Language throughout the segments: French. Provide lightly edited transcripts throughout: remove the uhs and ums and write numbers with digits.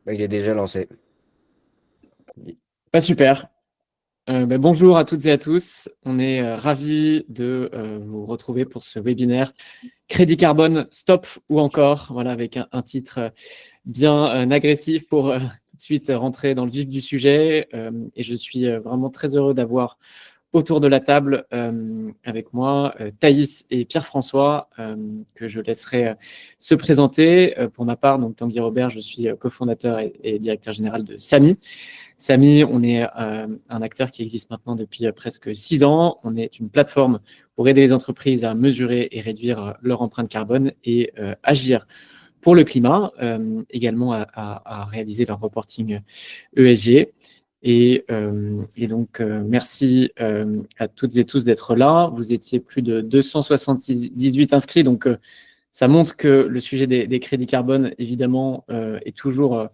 Il est déjà lancé. Pas super. Bonjour à toutes et à tous. On est ravis de vous retrouver pour ce webinaire Crédit Carbone, stop ou encore, voilà, avec un titre bien agressif pour tout de suite rentrer dans le vif du sujet. Et je suis vraiment très heureux d'avoir autour de la table avec moi Thaïs et Pierre-François, que je laisserai se présenter. Pour ma part, donc Tanguy Robert, je suis cofondateur et directeur général de SAMI. SAMI, on est un acteur qui existe maintenant depuis presque 6 ans. On est une plateforme pour aider les entreprises à mesurer et réduire leur empreinte carbone et agir pour le climat, également à réaliser leur reporting ESG. Et donc, merci à toutes et tous d'être là. Vous étiez plus de 278 inscrits, donc ça montre que le sujet des crédits carbone, évidemment, est toujours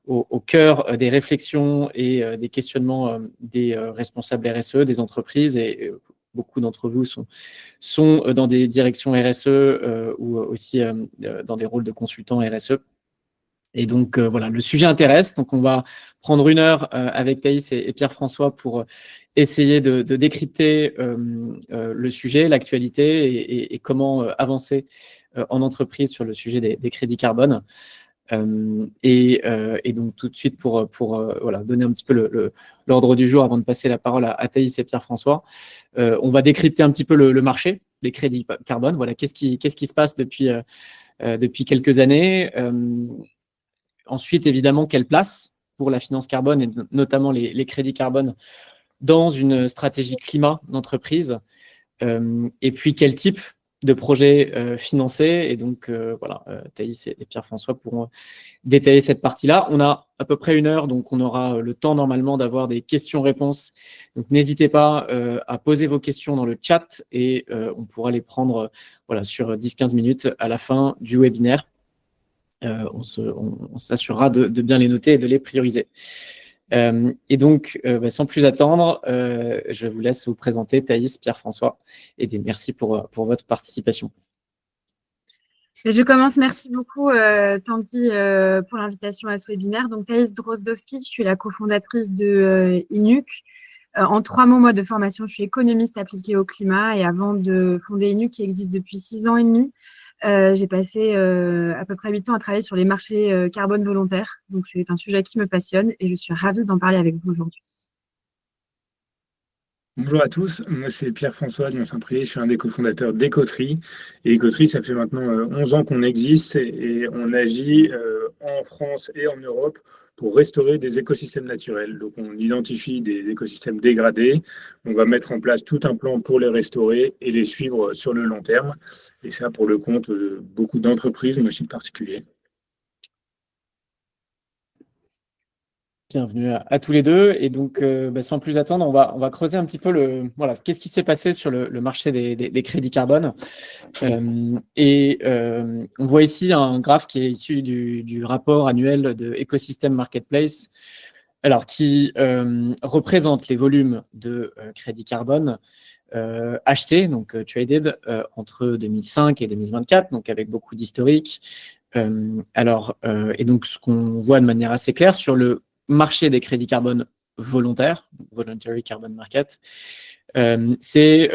au cœur des réflexions et des questionnements des responsables RSE, des entreprises. Et beaucoup d'entre vous sont dans des directions RSE ou aussi dans des rôles de consultants RSE. Et donc, voilà, le sujet intéresse. Donc, on va prendre 1 heure avec Thaïs et Pierre-François pour essayer de décrypter le sujet, l'actualité et comment avancer en entreprise sur le sujet des crédits carbone. Et donc, tout de suite, pour voilà, donner un petit peu l'ordre du jour avant de passer la parole à Thaïs et Pierre-François, on va décrypter un petit peu le marché des crédits carbone. Voilà, qu'est-ce qui se passe depuis quelques années. Ensuite, évidemment, quelle place pour la finance carbone et notamment les crédits carbone dans une stratégie climat d'entreprise, et puis quel type de projet financer. Et donc, voilà, Thaïs et Pierre-François pourront détailler cette partie-là. On a à peu près 1 heure, donc on aura le temps normalement d'avoir des questions-réponses. Donc, n'hésitez pas à poser vos questions dans le chat et on pourra les prendre voilà, sur 10-15 minutes à la fin du webinaire. On s'assurera de bien les noter et de les prioriser. Et donc, sans plus attendre, je vous laisse vous présenter Thaïs, Pierre-François, et merci pour votre participation. Je commence. Merci beaucoup, Tanguy, pour l'invitation à ce webinaire. Donc, Thaïs Drozdowski, je suis la cofondatrice de Inuc. En 3 mots, moi, de formation, je suis économiste appliquée au climat. Et avant de fonder Inuc, qui existe depuis 6 ans et demi, j'ai passé à peu près 8 ans à travailler sur les marchés carbone volontaires. Donc, c'est un sujet qui me passionne et je suis ravie d'en parler avec vous aujourd'hui. Bonjour à tous, moi c'est Pierre-François de Mont-Saint-Priest, je suis un des cofondateurs d'Ecoterie. Et Ecoterie, ça fait maintenant 11 ans qu'on existe et on agit en France et en Europe pour restaurer des écosystèmes naturels. Donc on identifie des écosystèmes dégradés, on va mettre en place tout un plan pour les restaurer et les suivre sur le long terme. Et ça pour le compte de beaucoup d'entreprises, mais aussi de particuliers. Bienvenue à tous les deux. Et donc, sans plus attendre, on va creuser un petit peu voilà, qu'est-ce qui s'est passé sur le marché des crédits carbone. On voit ici un graphe qui est issu du rapport annuel de Ecosystem Marketplace, alors qui représente les volumes de crédits carbone achetés, donc traded, entre 2005 et 2024, donc avec beaucoup d'historique. Et donc, ce qu'on voit de manière assez claire sur le marché des crédits carbone volontaires, Voluntary Carbon Market, c'est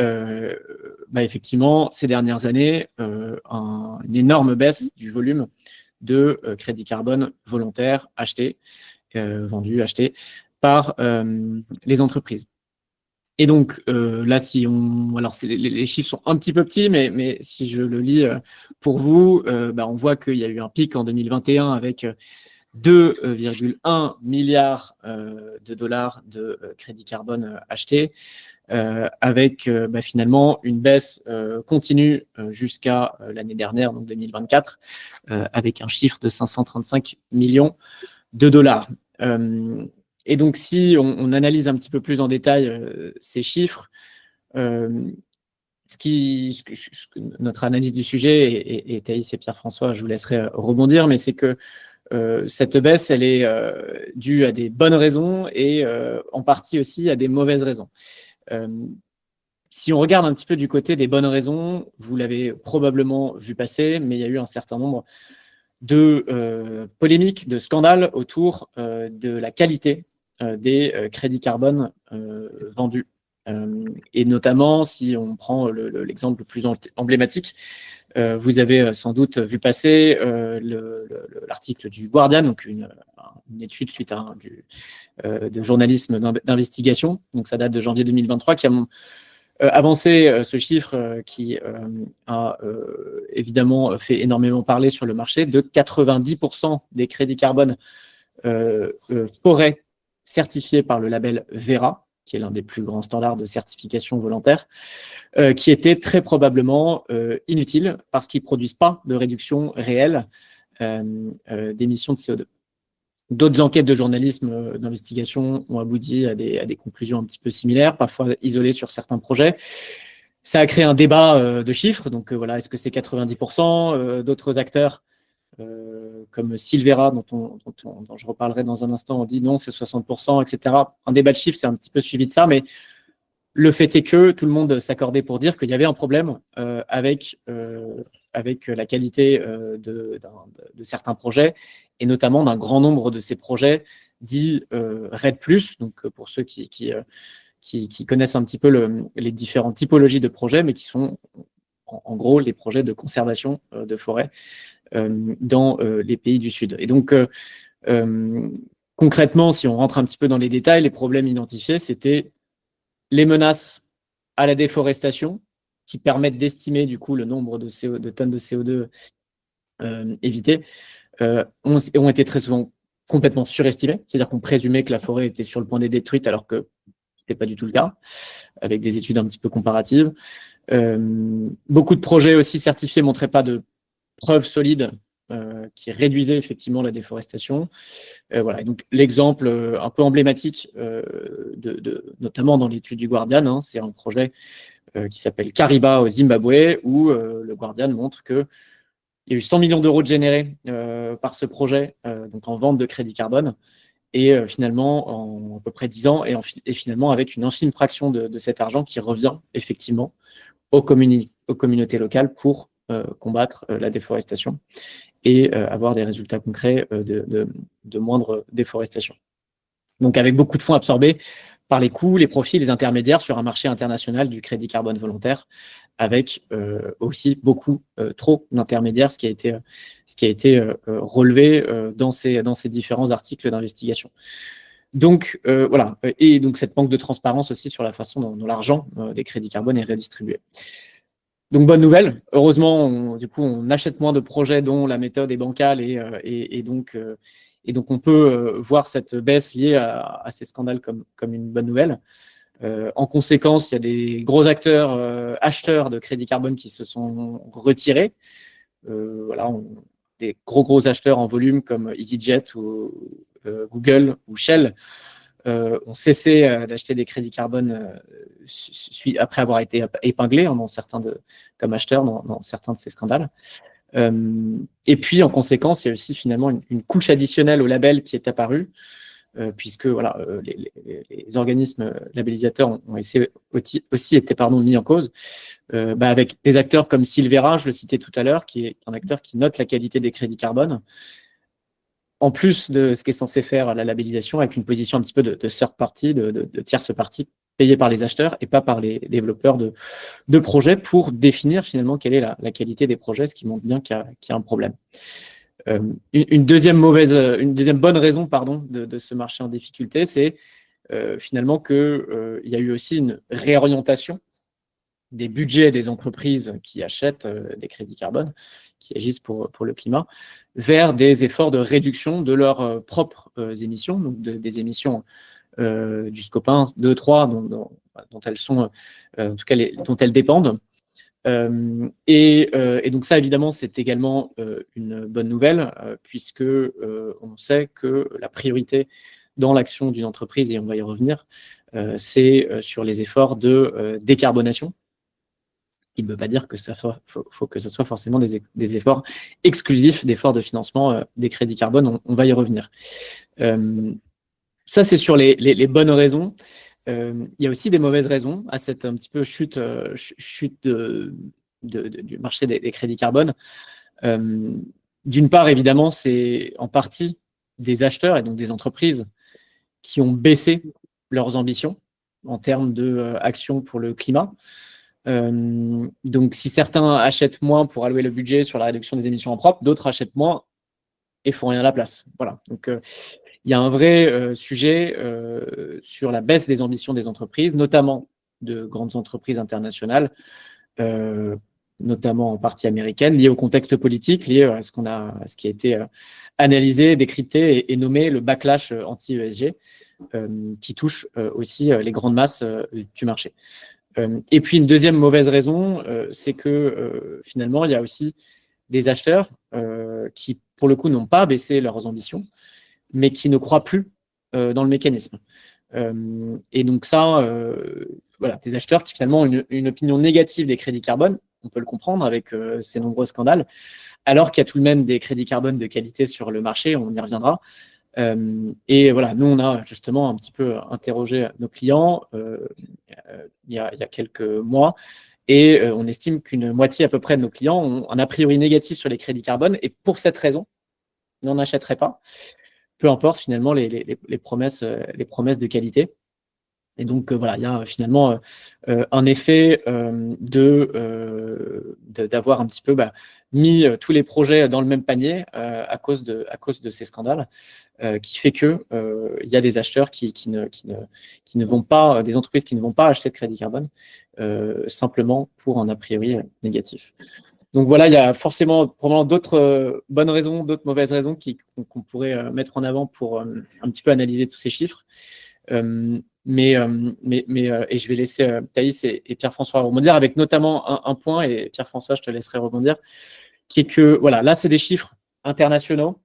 effectivement ces dernières années une énorme baisse du volume de crédits carbone volontaires achetés, vendus, achetés par les entreprises. Et donc là, alors les chiffres sont un petit peu petits, mais si je le lis pour vous, on voit qu'il y a eu un pic en 2021 avec 2,1 milliards de dollars de crédits carbone achetés, avec finalement une baisse continue jusqu'à l'année dernière, donc 2024, avec un chiffre de 535 millions de dollars. Et donc, si on analyse un petit peu plus en détail ces chiffres, notre analyse du sujet, et Thaïs et Pierre-François, je vous laisserai rebondir, mais c'est que cette baisse, elle est due à des bonnes raisons et en partie aussi à des mauvaises raisons. Si on regarde un petit peu du côté des bonnes raisons, vous l'avez probablement vu passer, mais il y a eu un certain nombre de polémiques, de scandales autour de la qualité des crédits carbone vendus. Et notamment, si on prend l'exemple le plus emblématique, vous avez sans doute vu passer l'article du Guardian, donc une étude suite à de journalisme d'investigation, donc ça date de janvier 2023, qui a avancé ce chiffre qui a évidemment fait énormément parler sur le marché, de 90% des crédits carbone forêt certifiés par le label Verra, qui est l'un des plus grands standards de certification volontaire, qui étaient très probablement inutiles parce qu'ils ne produisent pas de réduction réelle d'émissions de CO2. D'autres enquêtes de journalisme d'investigation ont abouti à des conclusions un petit peu similaires, parfois isolées sur certains projets. Ça a créé un débat de chiffres, donc voilà, est-ce que c'est 90%? D'autres acteurs comme Silvera, dont je reparlerai dans un instant, ont dit non, c'est 60%, etc. Un débat de chiffres, c'est un petit peu suivi de ça, mais le fait est que tout le monde s'accordait pour dire qu'il y avait un problème avec la qualité de certains projets, et notamment d'un grand nombre de ces projets dits RED+, donc pour ceux qui connaissent un petit peu les différentes typologies de projets, mais qui sont en gros les projets de conservation de forêt dans les pays du Sud. Et donc, concrètement, si on rentre un petit peu dans les détails, les problèmes identifiés, c'était les menaces à la déforestation, qui permettent d'estimer du coup le nombre de tonnes de CO2 évitées, ont été très souvent complètement surestimées, c'est-à-dire qu'on présumait que la forêt était sur le point d'être détruite alors que ce n'était pas du tout le cas, avec des études un petit peu comparatives. Beaucoup de projets aussi certifiés ne montraient pas de preuves solides qui réduisaient effectivement la déforestation. Voilà. Et donc l'exemple un peu emblématique, notamment dans l'étude du Guardian, hein, c'est un projet qui s'appelle Kariba au Zimbabwe, où le Guardian montre qu'il y a eu 100 millions d'euros de générés par ce projet, donc en vente de crédit carbone, et finalement en à peu près 10 ans, et finalement avec une infime fraction de cet argent qui revient effectivement aux communautés locales pour combattre la déforestation et avoir des résultats concrets de moindre déforestation. Donc avec beaucoup de fonds absorbés par les coûts, les profits, les intermédiaires sur un marché international du crédit carbone volontaire, avec aussi beaucoup trop d'intermédiaires, ce qui a été relevé dans ces différents articles d'investigation. Donc voilà, et donc cette manque de transparence aussi sur la façon dont l'argent des crédits carbone est redistribué. Donc bonne nouvelle, heureusement, on achète moins de projets dont la méthode est bancale, et donc on peut voir cette baisse liée à ces scandales comme une bonne nouvelle. En conséquence, il y a des gros acteurs acheteurs de crédit carbone qui se sont retirés. Voilà, des gros acheteurs en volume comme EasyJet ou Google ou Shell ont cessé d'acheter des crédits carbone après avoir été épinglés comme acheteurs dans certains de ces scandales. Et puis, en conséquence, il y a aussi finalement une couche additionnelle au label qui est apparue, puisque voilà, les organismes labellisateurs ont aussi été mis en cause, avec des acteurs comme Silvera, je le citais tout à l'heure, qui est un acteur qui note la qualité des crédits carbone, en plus de ce qui est censé faire la labellisation, avec une position un petit peu de third party, de tierce partie, payée par les acheteurs et pas par les développeurs de projets, pour définir finalement quelle est la qualité des projets, ce qui montre bien qu'il y a un problème. Une deuxième bonne raison de ce marché en difficulté, c'est finalement qu'il y a eu aussi une réorientation des budgets des entreprises qui achètent des crédits carbone, qui agissent pour le climat, vers des efforts de réduction de leurs propres émissions, donc des émissions du scope 1, 2, 3, dont elles sont, en tout cas, dont elles dépendent. Et donc ça, évidemment, c'est également une bonne nouvelle, puisque on sait que la priorité dans l'action d'une entreprise, et on va y revenir, c'est sur les efforts de décarbonation. Il ne veut pas dire que faut que ce soit forcément des efforts exclusifs, d'efforts de financement des crédits carbone. On va y revenir. Ça, c'est sur les bonnes raisons. Il y a aussi des mauvaises raisons à cette un petit peu chute du marché des crédits carbone. D'une part, évidemment, c'est en partie des acheteurs et donc des entreprises qui ont baissé leurs ambitions en termes d'actions pour le climat. Donc, si certains achètent moins pour allouer le budget sur la réduction des émissions en propre, d'autres achètent moins et font rien à la place. Voilà. Donc, il y a un vrai sujet sur la baisse des ambitions des entreprises, notamment de grandes entreprises internationales, notamment en partie américaine, liées au contexte politique, liées à ce qui a été analysé, décrypté et nommé le backlash anti-ESG, qui touche aussi les grandes masses du marché. Et puis une deuxième mauvaise raison, c'est que finalement, il y a aussi des acheteurs qui, pour le coup, n'ont pas baissé leurs ambitions, mais qui ne croient plus dans le mécanisme. Et donc ça, voilà, des acheteurs qui finalement ont une opinion négative des crédits carbone, on peut le comprendre avec ces nombreux scandales, alors qu'il y a tout de même des crédits carbone de qualité sur le marché, on y reviendra. Et voilà, nous, on a justement un petit peu interrogé nos clients il y a quelques mois, et on estime qu'une moitié à peu près de nos clients ont un a priori négatif sur les crédits carbone, et pour cette raison, n'en achèteraient pas, peu importe finalement les promesses de qualité. Et donc, voilà, il y a finalement un effet d'avoir un petit peu mis tous les projets dans le même panier à cause de ces scandales, qui fait qu'il y a des acheteurs qui ne vont pas, des entreprises qui ne vont pas acheter de crédit carbone simplement pour un a priori négatif. Donc voilà, il y a forcément probablement d'autres bonnes raisons, d'autres mauvaises raisons qu'on pourrait mettre en avant pour un petit peu analyser tous ces chiffres. Et je vais laisser Thaïs et Pierre-François rebondir avec notamment un point, et Pierre-François, je te laisserai rebondir, qui est que voilà, là, c'est des chiffres internationaux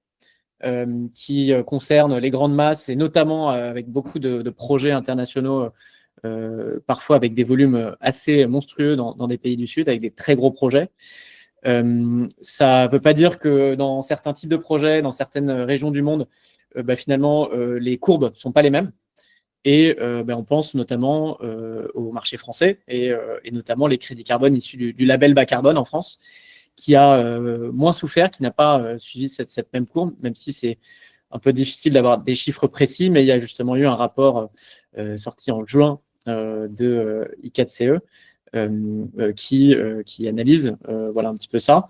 qui concernent les grandes masses, et notamment avec beaucoup de projets internationaux, parfois avec des volumes assez monstrueux dans des pays du Sud, avec des très gros projets. Ça ne veut pas dire que dans certains types de projets, dans certaines régions du monde, finalement, les courbes ne sont pas les mêmes. Et on pense notamment au marché français et notamment les crédits carbone issus du label bas carbone en France, qui a moins souffert, qui n'a pas suivi cette même courbe, même si c'est un peu difficile d'avoir des chiffres précis, mais il y a justement eu un rapport sorti en juin de I4CE qui analyse voilà un petit peu ça.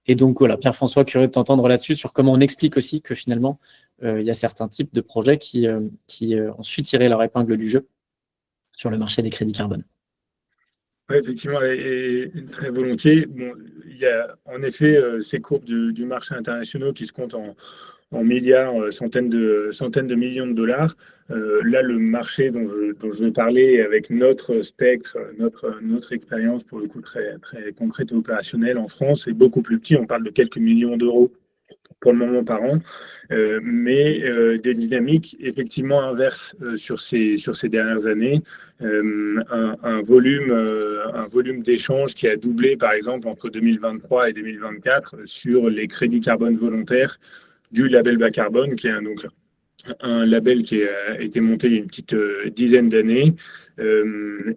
Et donc voilà, Pierre-François, curieux de t'entendre là-dessus sur comment on explique aussi que finalement il y a certains types de projets qui ont su tirer leur épingle du jeu sur le marché des crédits carbone. Oui, effectivement, et très volontiers. Bon, il y a en effet ces courbes du marché international qui se comptent en milliards, centaines de millions de dollars. Là, le marché dont je vais parler, avec notre spectre, notre expérience, pour le coup très, très concrète et opérationnelle en France, est beaucoup plus petit. On parle de quelques millions d'euros pour le moment par an, mais des dynamiques effectivement inverses sur ces dernières années. Un volume d'échanges qui a doublé, par exemple, entre 2023 et 2024 sur les crédits carbone volontaires du label bas carbone, qui est donc un label qui a été monté il y a une petite dizaine d'années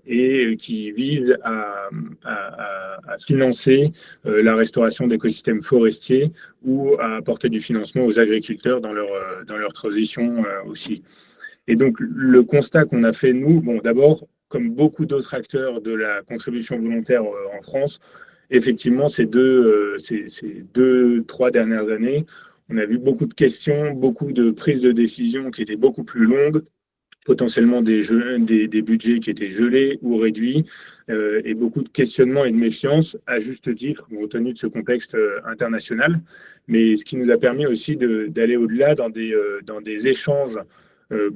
et qui vise à financer la restauration d'écosystèmes forestiers ou à apporter du financement aux agriculteurs dans leur transition aussi. Et donc, le constat qu'on a fait, nous, bon, d'abord, comme beaucoup d'autres acteurs de la contribution volontaire en France, effectivement, ces 2-3 dernières années, on a vu beaucoup de questions, beaucoup de prises de décision qui étaient beaucoup plus longues, potentiellement des budgets qui étaient gelés ou réduits, et beaucoup de questionnements et de méfiance, à juste titre, compte tenu de ce contexte international. Mais ce qui nous a permis aussi d'aller au-delà dans des échanges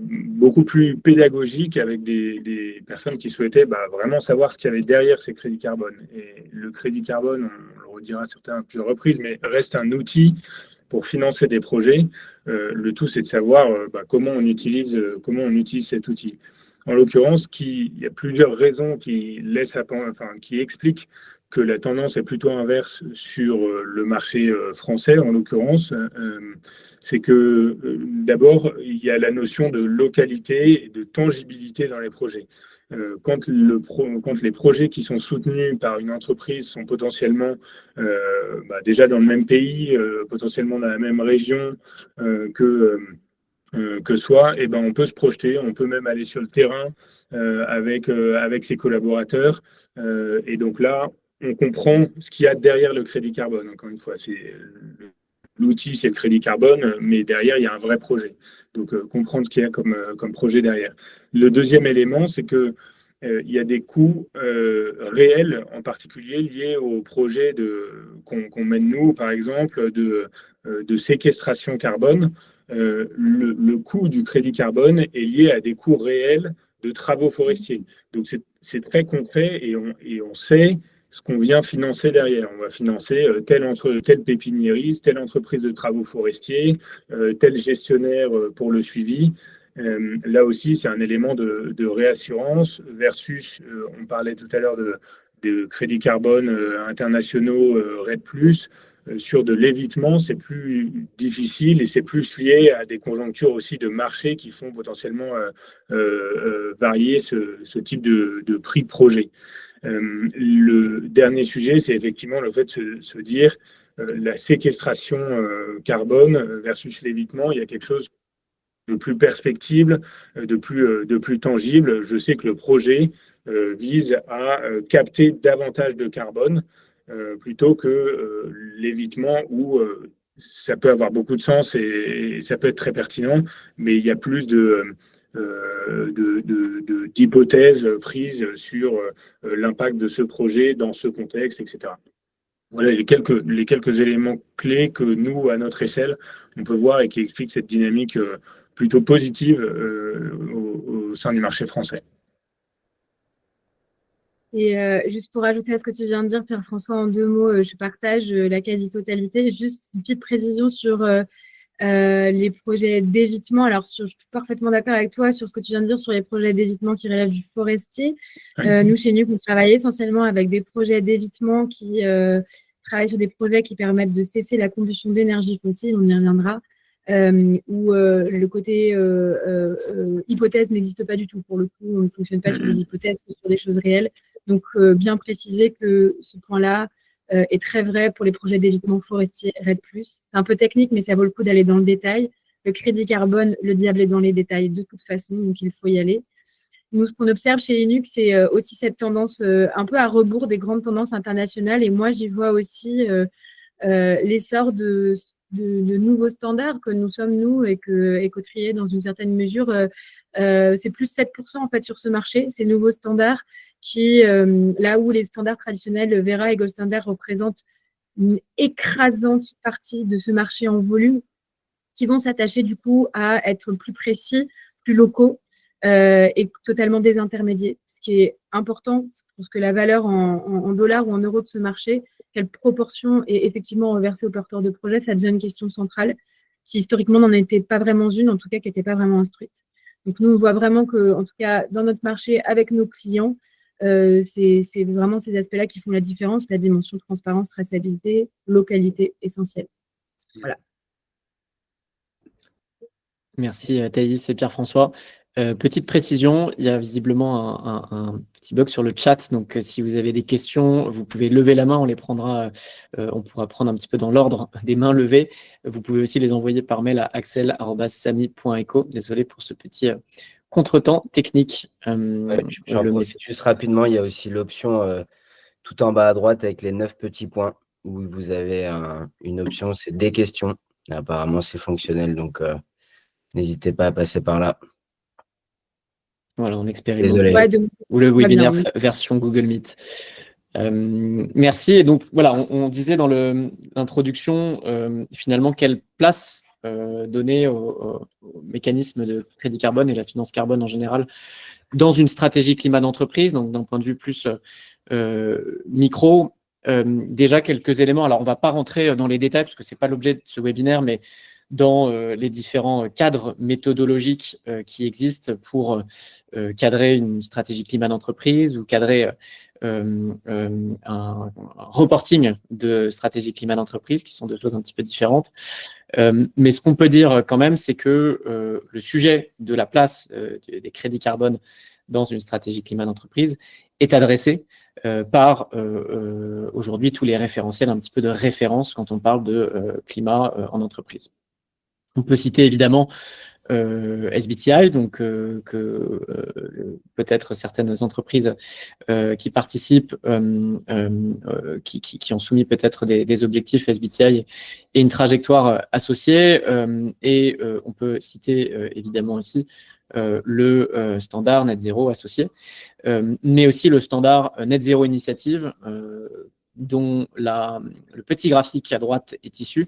beaucoup plus pédagogiques avec des personnes qui souhaitaient vraiment savoir ce qu'il y avait derrière ces crédits carbone. Et le crédit carbone, on le redira certains à plusieurs reprises, mais reste un outil pour financer des projets. Le tout, c'est de savoir comment on utilise cet outil. En l'occurrence, il y a plusieurs raisons qui expliquent que la tendance est plutôt inverse sur le marché français, en l'occurrence. C'est que d'abord, il y a la notion de localité et de tangibilité dans les projets. Quand les projets qui sont soutenus par une entreprise sont potentiellement déjà dans le même pays, potentiellement dans la même région que soi, et ben on peut se projeter, on peut même aller sur le terrain avec ses collaborateurs. Et donc là, on comprend ce qu'il y a derrière le crédit carbone. Encore une fois, l'outil, c'est le crédit carbone, mais derrière, il y a un vrai projet. Donc, comprendre ce qu'il y a comme projet derrière. Le deuxième élément, c'est que il y a des coûts réels, en particulier liés au projet qu'on mène nous, par exemple, de séquestration carbone. Le coût du crédit carbone est lié à des coûts réels de travaux forestiers. Donc, c'est très concret et on sait ce qu'on vient financer derrière. On va financer telle pépiniériste, telle entreprise de travaux forestiers, tel gestionnaire pour le suivi. Là aussi, c'est un élément de réassurance versus, on parlait tout à l'heure de crédits carbone internationaux RED+, sur de l'évitement, c'est plus difficile et c'est plus lié à des conjonctures aussi de marché qui font potentiellement varier ce type de prix de projet. Le dernier sujet, c'est effectivement le fait de se dire la séquestration carbone versus l'évitement. Il y a quelque chose de plus perspectible, de plus tangible. Je sais que le projet vise à capter davantage de carbone plutôt que l'évitement où ça peut avoir beaucoup de sens et ça peut être très pertinent, mais il y a plus d'hypothèses prises sur l'impact de ce projet dans ce contexte, etc. Voilà les quelques éléments clés que nous, à notre échelle, on peut voir et qui expliquent cette dynamique plutôt positive au sein du marché français. Et juste pour ajouter à ce que tu viens de dire, Pierre-François, en 2 mots, je partage la quasi-totalité. Juste une petite précision sur les projets d'évitement. Alors, je suis parfaitement d'accord avec toi sur ce que tu viens de dire sur les projets d'évitement qui relèvent du forestier. Nous, chez NUC, on travaille essentiellement avec des projets d'évitement qui travaillent sur des projets qui permettent de cesser la combustion d'énergie fossile, on y reviendra, où le côté hypothèse n'existe pas du tout. Pour le coup, on ne fonctionne pas sur des hypothèses, mais sur des choses réelles. Donc, bien préciser que ce point-là est très vrai pour les projets d'évitement forestier RED+. C'est un peu technique, mais ça vaut le coup d'aller dans le détail. Le crédit carbone, le diable est dans les détails de toute façon, donc il faut y aller. Nous, ce qu'on observe chez INUC, c'est aussi cette tendance un peu à rebours des grandes tendances internationales. Et moi, j'y vois aussi l'essor de nouveaux standards que nous sommes, nous, et que Écotrier, dans une certaine mesure, c'est plus 7% en fait sur ce marché, ces nouveaux standards qui, là où les standards traditionnels, Vera et Gold Standard représentent une écrasante partie de ce marché en volume, qui vont s'attacher du coup à être plus précis, plus locaux et totalement désintermédiés. Ce qui est important, parce que la valeur en dollars ou en euros de ce marché, quelle proportion est effectivement reversée aux porteurs de projets, ça devient une question centrale qui historiquement n'en était pas vraiment une, en tout cas qui n'était pas vraiment instruite. Donc nous, on voit vraiment que, en tout cas, dans notre marché, avec nos clients, c'est vraiment ces aspects-là qui font la différence, la dimension transparence, traçabilité, localité essentielle. Voilà. Merci Thaïs et Pierre-François. Petite précision, il y a visiblement un petit bug sur le chat, donc si vous avez des questions, vous pouvez lever la main, on les prendra, on pourra prendre un petit peu dans l'ordre des mains levées. Vous pouvez aussi les envoyer par mail à axel@sami.eco. Désolé pour ce petit contretemps technique. J'en profite juste rapidement, il y a aussi l'option tout en bas à droite avec les 9 petits points où vous avez une option, c'est des questions. Apparemment, c'est fonctionnel, donc n'hésitez pas à passer par là. Voilà, on expérimente. Désolé. Ou le webinaire version Google Meet. Merci. Et donc, voilà, on disait dans l'introduction, finalement, quelle place donner au mécanisme de crédit carbone et la finance carbone en général dans une stratégie climat d'entreprise, donc d'un point de vue plus micro. Déjà, quelques éléments. Alors, on ne va pas rentrer dans les détails parce que ce n'est pas l'objet de ce webinaire, mais dans les différents cadres méthodologiques qui existent pour cadrer une stratégie climat d'entreprise ou cadrer un reporting de stratégie climat d'entreprise, qui sont deux choses un petit peu différentes. Mais ce qu'on peut dire quand même, c'est que le sujet de la place des crédits carbone dans une stratégie climat d'entreprise est adressé par aujourd'hui tous les référentiels, un petit peu de référence quand on parle de climat en entreprise. On peut citer évidemment SBTi, donc peut-être certaines entreprises qui participent, qui ont soumis peut-être des objectifs SBTi et une trajectoire associée. Et on peut citer évidemment aussi le standard Net Zero associé, mais aussi le standard Net Zero Initiative, dont le petit graphique à droite est issu,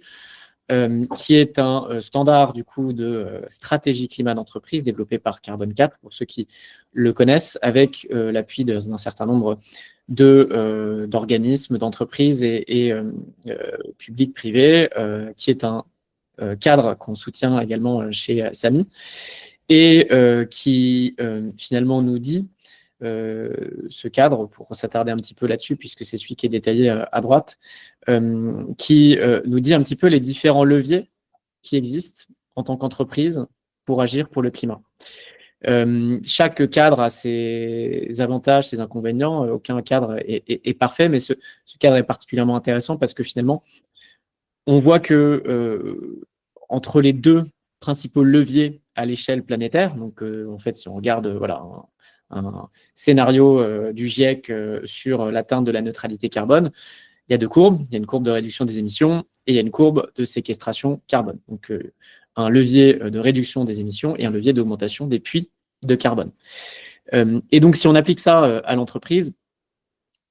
qui est un standard du coup de stratégie climat d'entreprise développé par Carbone 4, pour ceux qui le connaissent, avec l'appui d'un certain nombre d'organismes, d'entreprises et publics, privés, qui est un cadre qu'on soutient également chez Samy, et qui finalement nous dit, ce cadre, pour s'attarder un petit peu là-dessus, puisque c'est celui qui est détaillé à droite, qui nous dit un petit peu les différents leviers qui existent en tant qu'entreprise pour agir pour le climat. Chaque cadre a ses avantages, ses inconvénients. Aucun cadre est parfait, mais ce cadre est particulièrement intéressant parce que finalement, on voit que entre les deux principaux leviers à l'échelle planétaire, donc en fait, si on regarde voilà, un scénario du GIEC sur l'atteinte de la neutralité carbone, il y a deux courbes. Il y a une courbe de réduction des émissions et il y a une courbe de séquestration carbone. Donc, un levier de réduction des émissions et un levier d'augmentation des puits de carbone. Et donc, si on applique ça à l'entreprise,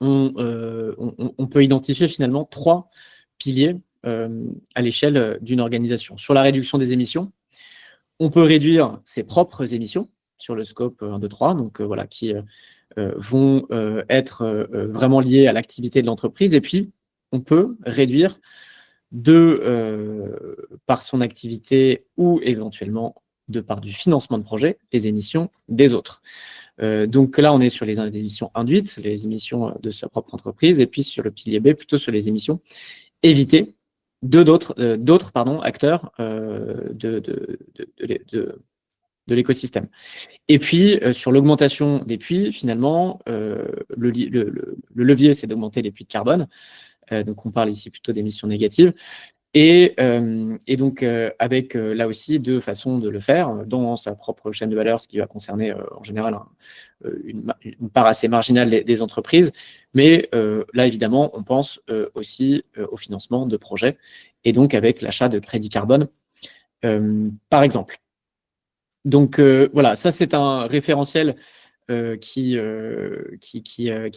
on peut identifier finalement trois piliers à l'échelle d'une organisation. Sur la réduction des émissions, on peut réduire ses propres émissions sur le scope 1, 2, 3, donc voilà, qui vont être vraiment liées à l'activité de l'entreprise. Et puis, on peut réduire par son activité ou éventuellement de par du financement de projet, les émissions des autres. Donc là, on est sur les émissions induites, les émissions de sa propre entreprise, et puis sur le pilier B, plutôt sur les émissions évitées d'autres acteurs de l'écosystème. Et puis, sur l'augmentation des puits, finalement, le levier, c'est d'augmenter les puits de carbone. Donc, on parle ici plutôt d'émissions négatives. Et donc, avec là aussi deux façons de le faire, dans sa propre chaîne de valeur, ce qui va concerner en général une part assez marginale des entreprises. Mais là, évidemment, on pense aussi au financement de projets, et donc avec l'achat de crédits carbone, par exemple. Donc voilà, ça c'est un référentiel qui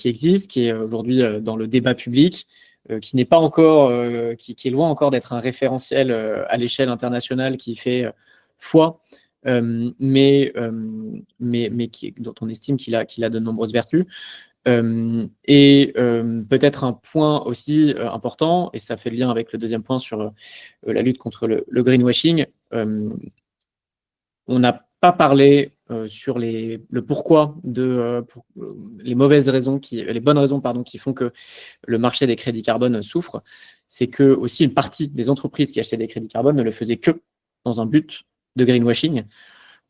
existe, qui est aujourd'hui dans le débat public, qui n'est pas encore, qui est loin encore d'être un référentiel à l'échelle internationale qui fait foi, mais dont on estime qu'il a de nombreuses vertus. Et peut-être un point aussi important, et ça fait le lien avec le deuxième point sur la lutte contre le greenwashing. On n'a pas parlé sur le pourquoi les mauvaises raisons, les bonnes raisons qui font que le marché des crédits carbone souffre. C'est que aussi une partie des entreprises qui achetaient des crédits carbone ne le faisaient que dans un but de greenwashing,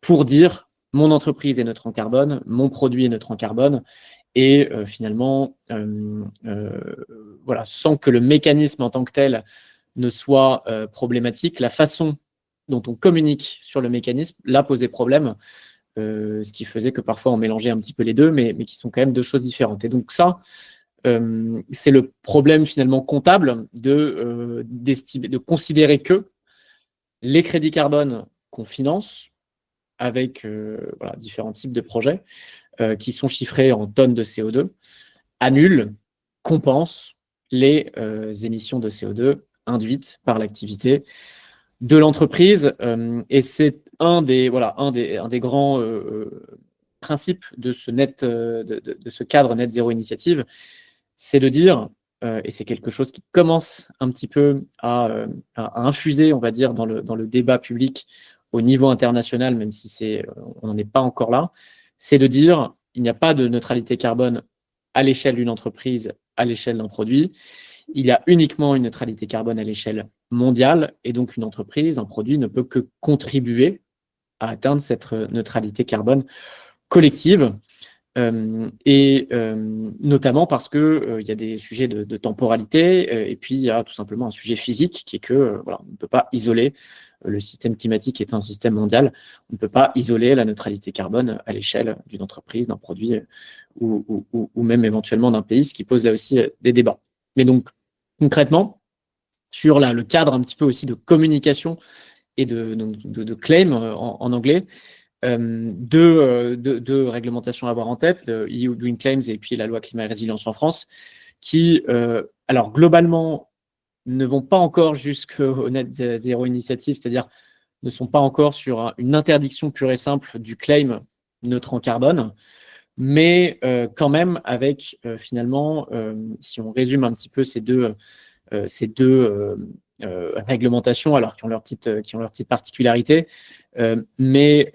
pour dire mon entreprise est neutre en carbone, mon produit est neutre en carbone, et finalement, voilà, sans que le mécanisme en tant que tel ne soit problématique, la façon dont on communique sur le mécanisme, là, posait problème, ce qui faisait que parfois on mélangeait un petit peu les deux, mais qui sont quand même deux choses différentes. Et donc ça, c'est le problème finalement comptable de considérer que les crédits carbone qu'on finance avec voilà, différents types de projets qui sont chiffrés en tonnes de CO2, annulent, compensent les émissions de CO2 induites par l'activité de l'entreprise, et c'est un des grands principes de ce cadre Net Zero Initiative, c'est de dire, et c'est quelque chose qui commence un petit peu à infuser, on va dire, dans le débat public au niveau international, même si on n'en est pas encore là, c'est de dire il n'y a pas de neutralité carbone à l'échelle d'une entreprise, à l'échelle d'un produit. Il y a uniquement une neutralité carbone à l'échelle mondiale, et donc une entreprise, un produit ne peut que contribuer à atteindre cette neutralité carbone collective. Notamment parce que il y a des sujets de temporalité, et puis il y a tout simplement un sujet physique qui est que voilà, on ne peut pas isoler, le système climatique est un système mondial, on ne peut pas isoler la neutralité carbone à l'échelle d'une entreprise, d'un produit ou même éventuellement d'un pays, ce qui pose là aussi des débats. Mais donc concrètement, sur le cadre un petit peu aussi de communication et de claim en anglais, deux réglementations à avoir en tête, le EU Green Claims et puis la loi climat et résilience en France, qui, alors globalement, ne vont pas encore jusqu'au net zéro initiative, c'est-à-dire ne sont pas encore sur une interdiction pure et simple du claim neutre en carbone, mais quand même avec finalement, si on résume un petit peu ces deux réglementations, alors qui ont leur petite particularité, mais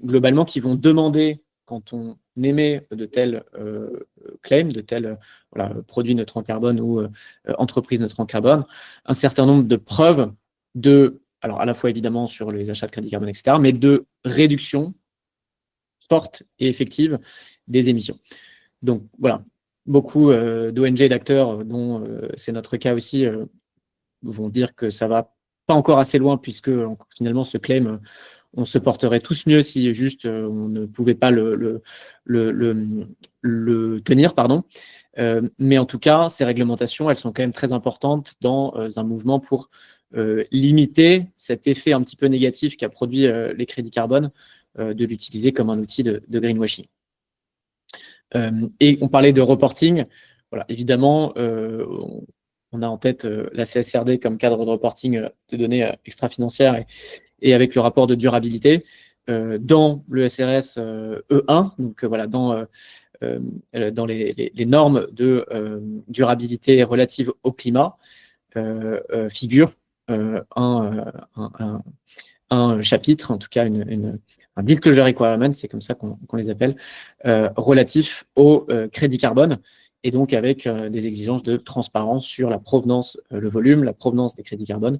globalement qui vont demander, quand on émet de tels claims, de tels produits neutres en carbone ou entreprises neutres en carbone, un certain nombre de preuves alors à la fois évidemment sur les achats de crédit carbone, etc., mais de réduction forte et effective des émissions. Donc voilà, beaucoup d'ONG et d'acteurs, dont c'est notre cas aussi, vont dire que ça va pas encore assez loin, puisque finalement ce claim, on se porterait tous mieux si juste on ne pouvait pas le tenir, pardon. Mais en tout cas, ces réglementations, elles sont quand même très importantes dans un mouvement pour limiter cet effet un petit peu négatif qu'a produit les crédits carbone, de l'utiliser comme un outil de greenwashing. Et on parlait de reporting. Voilà, évidemment, on a en tête la CSRD comme cadre de reporting de données extra-financières et avec le rapport de durabilité dans le SRS E1, donc voilà, dans les normes de durabilité relative au climat, figure un chapitre, en tout cas un disclosure requirement, c'est comme ça qu'on les appelle, relatif au crédit carbone, et donc avec des exigences de transparence sur la provenance, le volume, la provenance des crédits carbone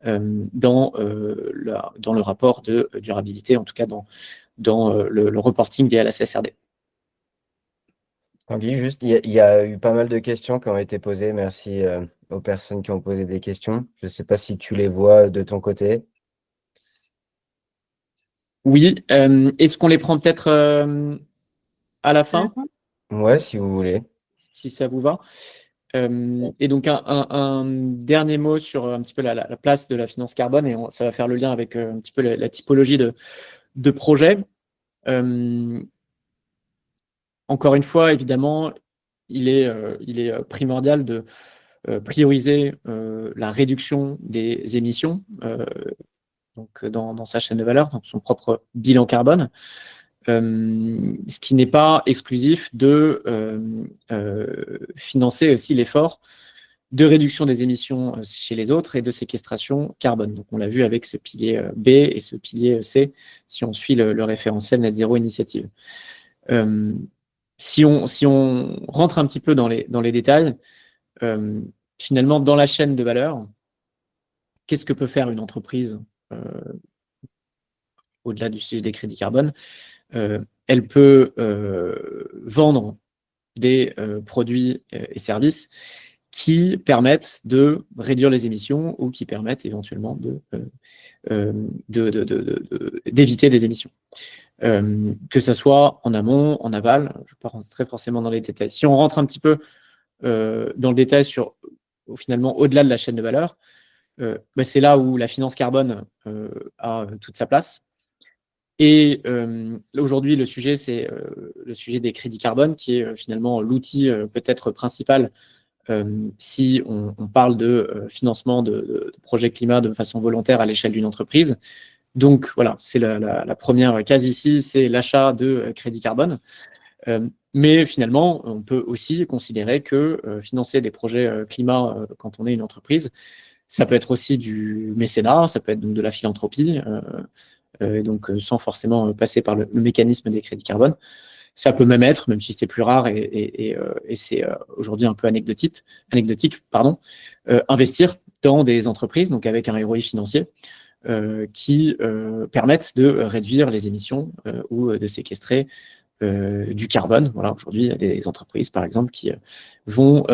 dans le rapport de durabilité, en tout cas dans le reporting lié à la CSRD. Tanguy, juste, il y a eu pas mal de questions qui ont été posées. Merci aux personnes qui ont posé des questions. Je ne sais pas si tu les vois de ton côté. Oui, est-ce qu'on les prend peut-être à la fin? Ouais, si vous voulez. Si ça vous va. Et donc un dernier mot sur un petit peu la place de la finance carbone, et ça va faire le lien avec un petit peu la typologie de projet. Encore une fois, évidemment, il est primordial de prioriser la réduction des émissions donc dans sa chaîne de valeur, dans son propre bilan carbone. Ce qui n'est pas exclusif de financer aussi l'effort de réduction des émissions chez les autres et de séquestration carbone. Donc on l'a vu avec ce pilier B et ce pilier C, si on suit le référentiel Net Zero Initiative. Si on rentre un petit peu dans les détails, finalement, dans la chaîne de valeur, qu'est-ce que peut faire une entreprise au-delà du sujet des crédits carbone? Elle peut vendre des produits et services qui permettent de réduire les émissions ou qui permettent éventuellement d'éviter des émissions. Que ça soit en amont, en aval, je ne vais pas rentrer forcément dans les détails. Si on rentre un petit peu dans le détail sur, finalement, au-delà de la chaîne de valeur, c'est là où la finance carbone a toute sa place. Et aujourd'hui, le sujet, c'est le sujet des crédits carbone, qui est finalement l'outil peut-être principal si on parle de financement de projets climat de façon volontaire à l'échelle d'une entreprise. Donc voilà, c'est la première case ici, c'est l'achat de crédits carbone. Mais finalement, on peut aussi considérer que financer des projets climat quand on est une entreprise, ça peut être aussi du mécénat, ça peut être donc de la philanthropie, donc sans forcément passer par le mécanisme des crédits carbone. Ça peut même être, même si c'est plus rare et c'est aujourd'hui un peu anecdotique, investir dans des entreprises, donc avec un ROI financier, qui permettent de réduire les émissions ou de séquestrer du carbone. Voilà, aujourd'hui, il y a des entreprises, par exemple, qui vont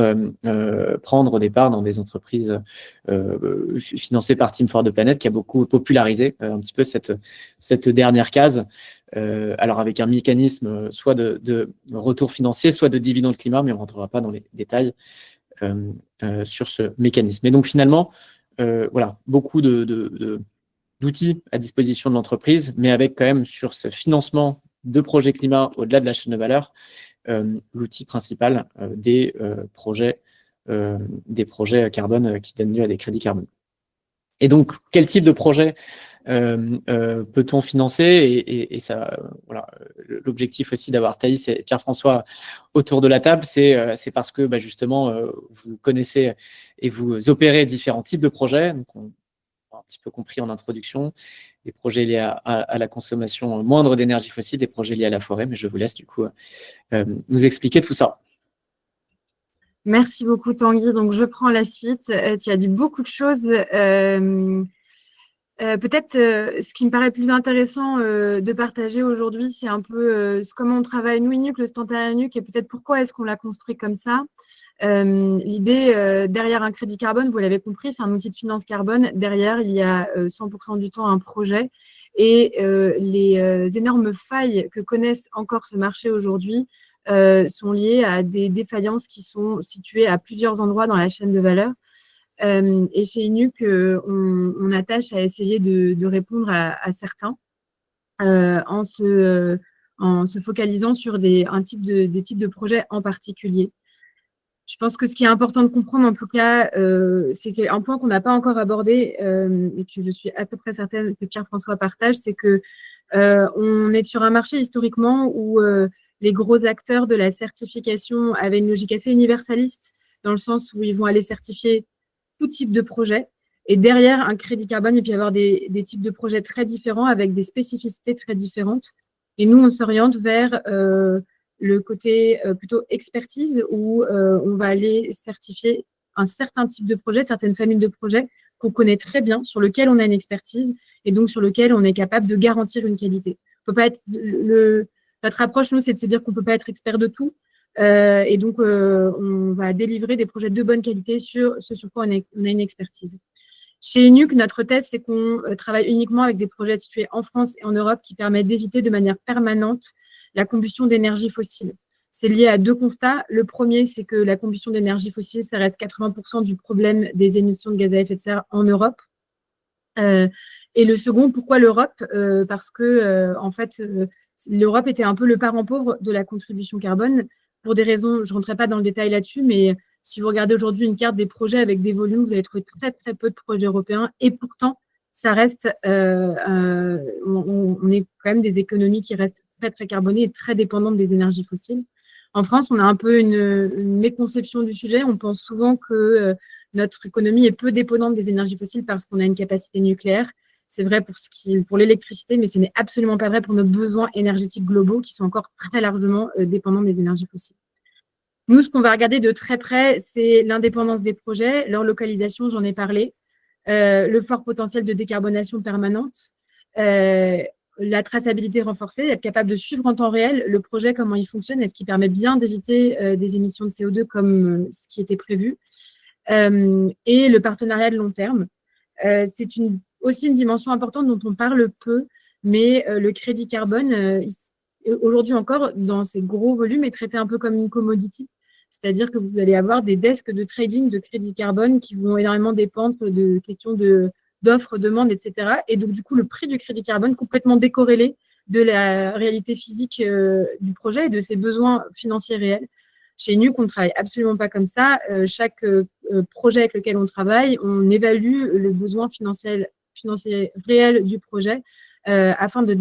prendre des parts dans des entreprises financées par Team for the Planet, qui a beaucoup popularisé un petit peu cette dernière case, alors avec un mécanisme soit de retour financier, soit de dividende climat, mais on ne rentrera pas dans les détails sur ce mécanisme. Et donc, finalement, voilà, beaucoup d'outils à disposition de l'entreprise, mais avec quand même sur ce financement de projets climat au-delà de la chaîne de valeur, l'outil principal des projets carbone qui donnent lieu à des crédits carbone. Et donc, quel type de projet peut-on financer et ça, voilà, l'objectif aussi d'avoir Thaïs et Pierre-François autour de la table, c'est parce que justement, vous connaissez et vous opérez différents types de projets. Donc, on a un petit peu compris en introduction, des projets liés à la consommation moindre d'énergie fossile, des projets liés à la forêt, mais je vous laisse du coup nous expliquer tout ça. Merci beaucoup Tanguy. Donc je prends la suite. Tu as dit beaucoup de choses. Peut-être ce qui me paraît plus intéressant de partager aujourd'hui, c'est un peu comment on travaille nous INUC, le standard INUC, et peut-être pourquoi est-ce qu'on l'a construit comme ça. L'idée derrière un crédit carbone, vous l'avez compris, c'est un outil de finance carbone. Derrière, il y a 100% du temps un projet. Et les énormes failles que connaissent encore ce marché aujourd'hui sont liées à des défaillances qui sont situées à plusieurs endroits dans la chaîne de valeur. Et chez INUC, on attache à essayer de répondre à certains en se focalisant sur des types de projets en particulier. Je pense que ce qui est important de comprendre, en tout cas, c'est qu'un point qu'on n'a pas encore abordé et que je suis à peu près certaine que Pierre-François partage, c'est que on est sur un marché historiquement où les gros acteurs de la certification avaient une logique assez universaliste, dans le sens où ils vont aller certifier tout type de projet. Et derrière un crédit carbone, il peut y avoir des types de projets très différents avec des spécificités très différentes. Et nous, on s'oriente vers le côté plutôt expertise où on va aller certifier un certain type de projet, certaines familles de projets qu'on connaît très bien, sur lequel on a une expertise et donc sur lequel on est capable de garantir une qualité. On peut pas être notre approche, nous, c'est de se dire qu'on ne peut pas être expert de tout. Et donc, on va délivrer des projets de bonne qualité sur ce sur quoi on a une expertise. Chez INUC, notre thèse, c'est qu'on travaille uniquement avec des projets situés en France et en Europe qui permettent d'éviter de manière permanente la combustion d'énergie fossile. C'est lié à deux constats. Le premier, c'est que la combustion d'énergie fossile, ça reste 80% du problème des émissions de gaz à effet de serre en Europe. Et le second, pourquoi l'Europe ? Parce que, en fait, l'Europe était un peu le parent pauvre de la contribution carbone pour des raisons, je ne rentrerai pas dans le détail là-dessus, mais si vous regardez aujourd'hui une carte des projets avec des volumes, vous allez trouver très, très peu de projets européens. Et pourtant, ça reste, on est quand même des économies qui restent très, très carbonées et très dépendantes des énergies fossiles. En France, on a un peu une méconception du sujet. On pense souvent que notre économie est peu dépendante des énergies fossiles parce qu'on a une capacité nucléaire. C'est vrai pour l'électricité, mais ce n'est absolument pas vrai pour nos besoins énergétiques globaux qui sont encore très largement dépendants des énergies fossiles. Nous, ce qu'on va regarder de très près, c'est l'indépendance des projets, leur localisation, j'en ai parlé, le fort potentiel de décarbonation permanente, la traçabilité renforcée, être capable de suivre en temps réel le projet, comment il fonctionne, et ce qui permet bien d'éviter des émissions de CO2 comme ce qui était prévu, et le partenariat de long terme. C'est aussi une dimension importante dont on parle peu, mais le crédit carbone, aujourd'hui encore, dans ces gros volumes, est traité un peu comme une commodity. C'est-à-dire que vous allez avoir des desks de trading de crédit carbone qui vont énormément dépendre de questions d'offres, demandes, etc. Et donc, du coup, le prix du crédit carbone complètement décorrélé de la réalité physique du projet et de ses besoins financiers réels. Chez INUC, on ne travaille absolument pas comme ça. Chaque projet avec lequel on travaille, on évalue le besoin financier réel du projet afin de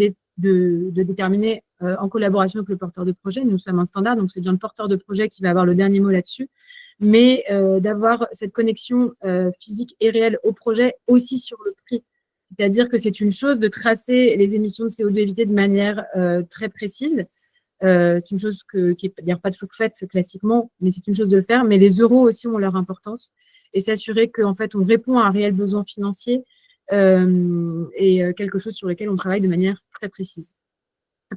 déterminer en collaboration avec le porteur de projet. Nous sommes un standard, donc c'est bien le porteur de projet qui va avoir le dernier mot là-dessus, mais d'avoir cette connexion physique et réelle au projet aussi sur le prix. C'est-à-dire que c'est une chose de tracer les émissions de CO2 évitées de manière très précise, C'est une chose qui n'est d'ailleurs pas toujours faite classiquement, mais c'est une chose de le faire. Mais les euros aussi ont leur importance et s'assurer qu'en fait, on répond à un réel besoin financier et quelque chose sur lequel on travaille de manière très précise.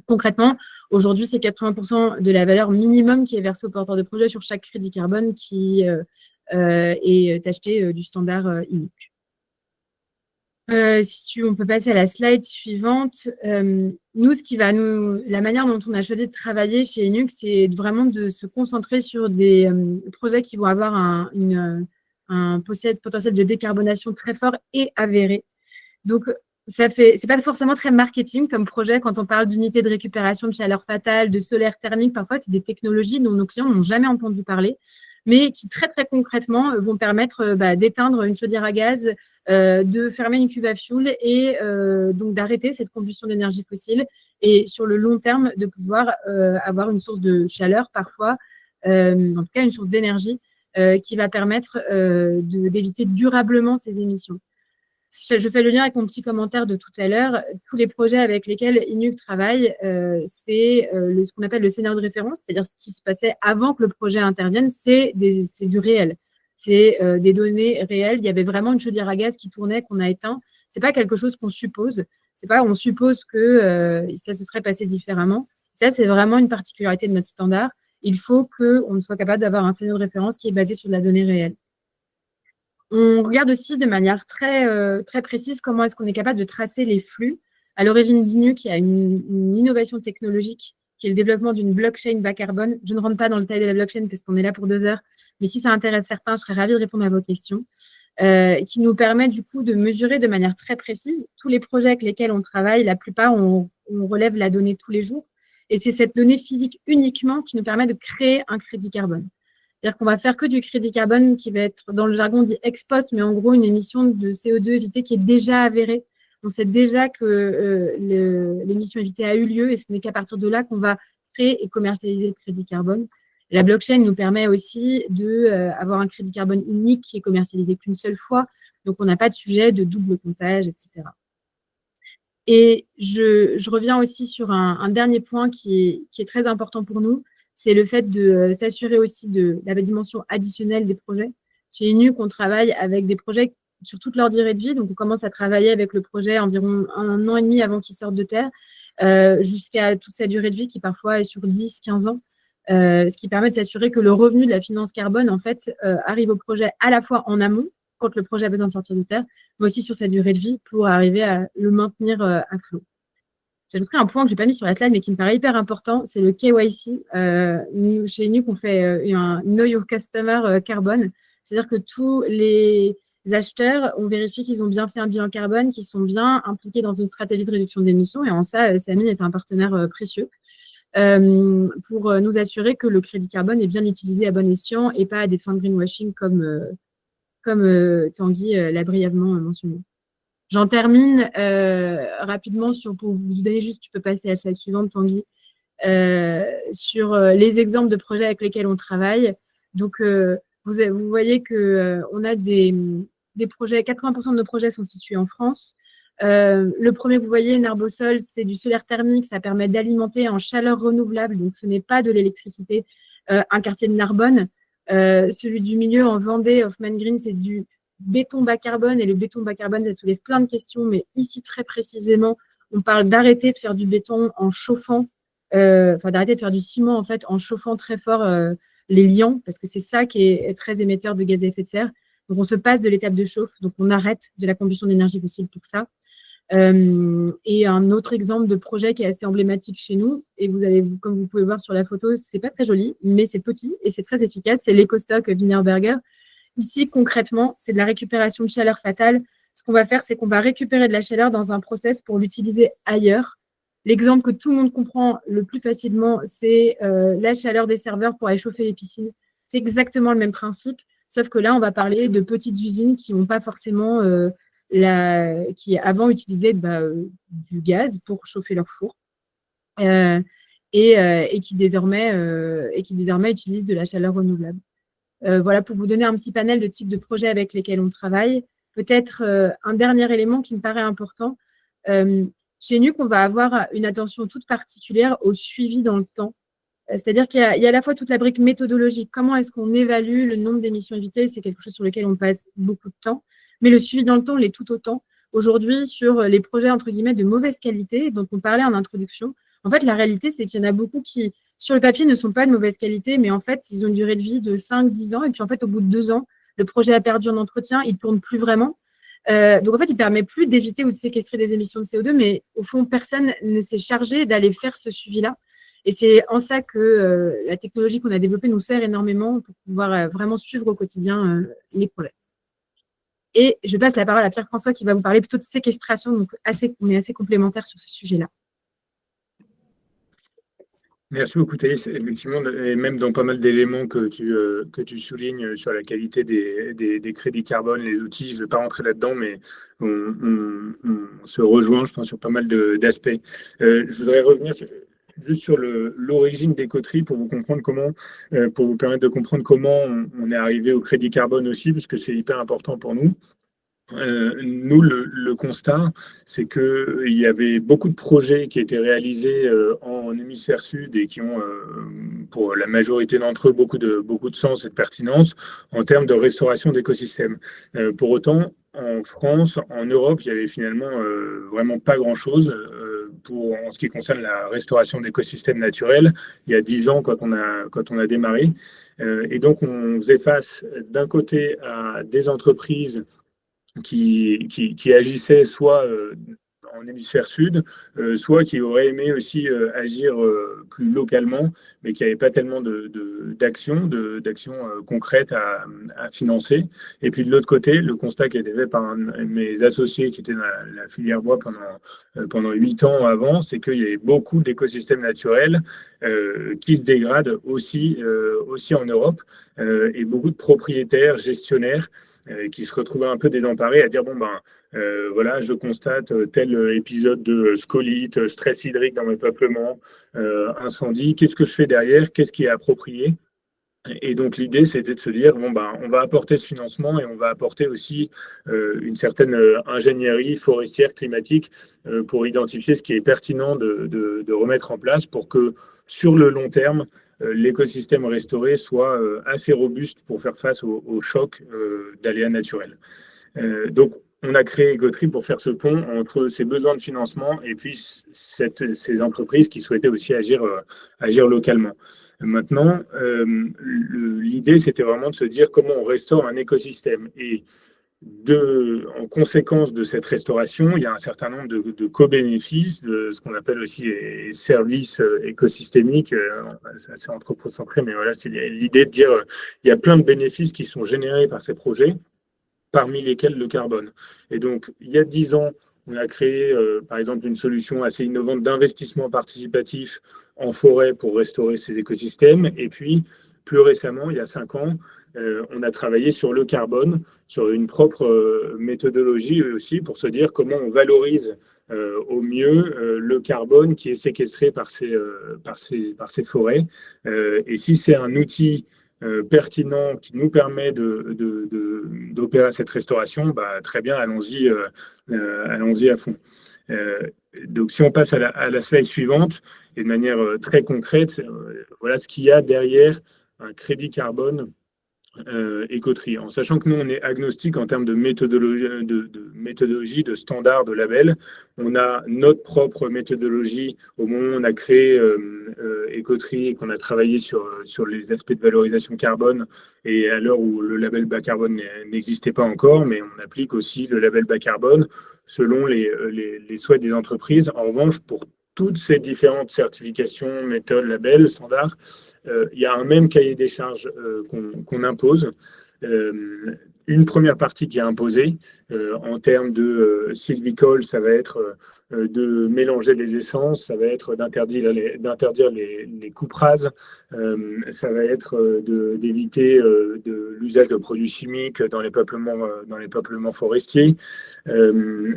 Concrètement, aujourd'hui, c'est 80% de la valeur minimum qui est versée au porteur de projet sur chaque crédit carbone qui est acheté du standard INUC. On peut passer à la slide suivante. Nous, la manière dont on a choisi de travailler chez INUC, c'est vraiment de se concentrer sur des projets qui vont avoir un potentiel de décarbonation très fort et avéré. Donc, c'est pas forcément très marketing comme projet quand on parle d'unités de récupération de chaleur fatale, de solaire thermique. Parfois, c'est des technologies dont nos clients n'ont jamais entendu parler, mais qui très, très concrètement vont permettre d'éteindre une chaudière à gaz, de fermer une cuve à fioul et donc d'arrêter cette combustion d'énergie fossile et sur le long terme de pouvoir avoir une source de chaleur parfois, en tout cas une source d'énergie qui va permettre d'éviter durablement ces émissions. Je fais le lien avec mon petit commentaire de tout à l'heure. Tous les projets avec lesquels INUC travaille, c'est ce qu'on appelle le scénario de référence, c'est-à-dire ce qui se passait avant que le projet intervienne, c'est du réel. C'est des données réelles. Il y avait vraiment une chaudière à gaz qui tournait, qu'on a éteint. Ce n'est pas quelque chose qu'on suppose. C'est pas on suppose que ça se serait passé différemment. Ça, c'est vraiment une particularité de notre standard. Il faut qu'on soit capable d'avoir un scénario de référence qui est basé sur de la donnée réelle. On regarde aussi de manière très, très précise comment est-ce qu'on est capable de tracer les flux. À l'origine d'INUC, il y a une innovation technologique qui est le développement d'une blockchain bas carbone. Je ne rentre pas dans le détail de la blockchain parce qu'on est là pour 2 heures, mais si ça intéresse certains, je serais ravie de répondre à vos questions, qui nous permet du coup de mesurer de manière très précise tous les projets avec lesquels on travaille. La plupart, on relève la donnée tous les jours. Et c'est cette donnée physique uniquement qui nous permet de créer un crédit carbone. C'est-à-dire qu'on va faire que du crédit carbone qui va être, dans le jargon dit ex post, mais en gros une émission de CO2 évitée qui est déjà avérée. On sait déjà que l'émission évitée a eu lieu et ce n'est qu'à partir de là qu'on va créer et commercialiser le crédit carbone. La blockchain nous permet aussi d'avoir un crédit carbone unique qui est commercialisé qu'une seule fois. Donc, on n'a pas de sujet de double comptage, etc. Et je reviens aussi sur un dernier point qui est très important pour nous, c'est le fait de s'assurer aussi de la dimension additionnelle des projets. Chez INUC, on travaille avec des projets sur toute leur durée de vie. Donc, on commence à travailler avec le projet environ 1 an et demi avant qu'il sorte de terre, jusqu'à toute sa durée de vie qui parfois est sur 10-15 ans. Ce qui permet de s'assurer que le revenu de la finance carbone, en fait, arrive au projet à la fois en amont, quand le projet a besoin de sortir de terre, mais aussi sur sa durée de vie pour arriver à le maintenir à flot. J'ajouterai un point que je n'ai pas mis sur la slide, mais qui me paraît hyper important, c'est le KYC. Chez INUC, on fait un Know Your Customer carbone, c'est-à-dire que tous les acheteurs, on vérifie qu'ils ont bien fait un bilan carbone, qu'ils sont bien impliqués dans une stratégie de réduction d'émissions, et en ça, Samine est un partenaire précieux pour nous assurer que le crédit carbone est bien utilisé à bon escient et pas à des fins de greenwashing comme Tanguy l'a brièvement mentionné. J'en termine rapidement pour vous donner juste, tu peux passer à la slide suivante, Tanguy, sur les exemples de projets avec lesquels on travaille. Donc, vous voyez qu'on a des projets, 80% de nos projets sont situés en France. Le premier que vous voyez, Narbosol, c'est du solaire thermique, ça permet d'alimenter en chaleur renouvelable, donc ce n'est pas de l'électricité, un quartier de Narbonne. Celui du milieu en Vendée, Hoffman Green, c'est du béton bas carbone, et le béton bas carbone, ça soulève plein de questions, mais ici très précisément, on parle d'arrêter de faire du béton en chauffant, d'arrêter de faire du ciment en fait en chauffant très fort les liants, parce que c'est ça qui est très émetteur de gaz à effet de serre. Donc on se passe de l'étape de chauffe, donc on arrête de la combustion d'énergie fossile pour ça. Et un autre exemple de projet qui est assez emblématique chez nous, et comme vous pouvez voir sur la photo, c'est pas très joli, mais c'est petit et c'est très efficace, c'est l'EcoStock Wienerberger. Ici, concrètement, c'est de la récupération de chaleur fatale. Ce qu'on va faire, c'est qu'on va récupérer de la chaleur dans un process pour l'utiliser ailleurs. L'exemple que tout le monde comprend le plus facilement, c'est la chaleur des serveurs pour aller chauffer les piscines. C'est exactement le même principe, sauf que là, on va parler de petites usines qui n'ont pas forcément, qui avant utilisaient du gaz pour chauffer leur four et qui désormais utilisent de la chaleur renouvelable. Voilà, pour vous donner un petit panel de types de projets avec lesquels on travaille. Peut-être un dernier élément qui me paraît important. chez Nuc, on va avoir une attention toute particulière au suivi dans le temps. C'est-à-dire qu'il y a à la fois toute la brique méthodologique. Comment est-ce qu'on évalue le nombre d'émissions évitées? C'est quelque chose sur lequel on passe beaucoup de temps. Mais le suivi dans le temps l'est tout autant. Aujourd'hui, sur les projets, entre guillemets, de mauvaise qualité, dont on parlait en introduction, en fait, la réalité, c'est qu'il y en a beaucoup qui, sur le papier, ne sont pas de mauvaise qualité, mais en fait, ils ont une durée de vie de 5-10 ans. Et puis, en fait, au bout de 2 ans, le projet a perdu en entretien, il ne tourne plus vraiment. Donc, en fait, il ne permet plus d'éviter ou de séquestrer des émissions de CO2, mais au fond, personne ne s'est chargé d'aller faire ce suivi-là. Et c'est en ça que la technologie qu'on a développée nous sert énormément pour pouvoir vraiment suivre au quotidien les projets. Et je passe la parole à Pierre-François qui va vous parler plutôt de séquestration. Donc, on est assez complémentaires sur ce sujet-là. Merci beaucoup, Thaïs. Effectivement, et même dans pas mal d'éléments que tu soulignes sur la qualité des crédits carbone, les outils, je ne vais pas rentrer là-dedans, mais on se rejoint, je pense, sur pas mal d'aspects. Je voudrais revenir juste sur l'origine d'Ecotree pour vous permettre de comprendre comment on est arrivé au crédit carbone aussi, parce que c'est hyper important pour nous. Nous, le constat, c'est qu'il y avait beaucoup de projets qui étaient réalisés en hémisphère sud et qui ont, pour la majorité d'entre eux, beaucoup de sens et de pertinence en termes de restauration d'écosystèmes. Pour autant, en France, en Europe, il y avait finalement vraiment pas grand-chose en ce qui concerne la restauration d'écosystèmes naturels il y a 10 ans quand on a démarré. Et donc, on faisait face d'un côté à des entreprises qui agissaient soit en hémisphère sud, soit qui auraient aimé aussi agir plus localement, mais qui n'avaient pas tellement d'actions concrètes à financer. Et puis de l'autre côté, le constat qui a été fait par mes associés qui étaient dans la filière bois pendant 8 ans avant, c'est qu'il y avait beaucoup d'écosystèmes naturels qui se dégradent aussi en Europe, et beaucoup de propriétaires, gestionnaires, qui se retrouvaient un peu désemparés à dire voilà, je constate tel épisode de scolite, stress hydrique dans mes peuplements, incendie, qu'est-ce que je fais derrière, qu'est-ce qui est approprié? Et donc l'idée, c'était de se dire on va apporter ce financement et on va apporter aussi une certaine ingénierie forestière climatique pour identifier ce qui est pertinent de remettre en place pour que sur le long terme, l'écosystème restauré soit assez robuste pour faire face au choc d'aléas naturels. Donc, on a créé Ecotree pour faire ce pont entre ces besoins de financement et puis ces entreprises qui souhaitaient aussi agir localement. Maintenant, l'idée, c'était vraiment de se dire comment on restaure un écosystème. Et en conséquence de cette restauration, il y a un certain nombre de co-bénéfices, de ce qu'on appelle aussi les services écosystémiques. C'est anthropocentré, mais voilà, c'est l'idée de dire il y a plein de bénéfices qui sont générés par ces projets, parmi lesquels le carbone. Et donc, il y a 10 ans, on a créé, par exemple, une solution assez innovante d'investissement participatif en forêt pour restaurer ces écosystèmes. Et puis, plus récemment, il y a 5 ans, on a travaillé sur le carbone, sur une propre méthodologie aussi, pour se dire comment on valorise au mieux le carbone qui est séquestré par ces forêts. Et si c'est un outil pertinent qui nous permet d'opérer cette restauration, très bien, allons-y à fond. Donc, si on passe à la slide suivante, et de manière très concrète, voilà ce qu'il y a derrière un crédit carbone Ecotree, en sachant que nous, on est agnostique en termes de méthodologie, de standard, de label. On a notre propre méthodologie au moment où on a créé Ecotree et qu'on a travaillé sur les aspects de valorisation carbone, et à l'heure où le label bas carbone n'existait pas encore, mais on applique aussi le label bas carbone selon les souhaits des entreprises. En revanche, pour toutes ces différentes certifications, méthodes, labels, standards, il y a un même cahier des charges qu'on impose. Une première partie qui est imposée en termes de sylvicole, ça va être de mélanger les essences, ça va être d'interdire les coupes rases, ça va être d'éviter l'usage de produits chimiques dans les peuplements forestiers,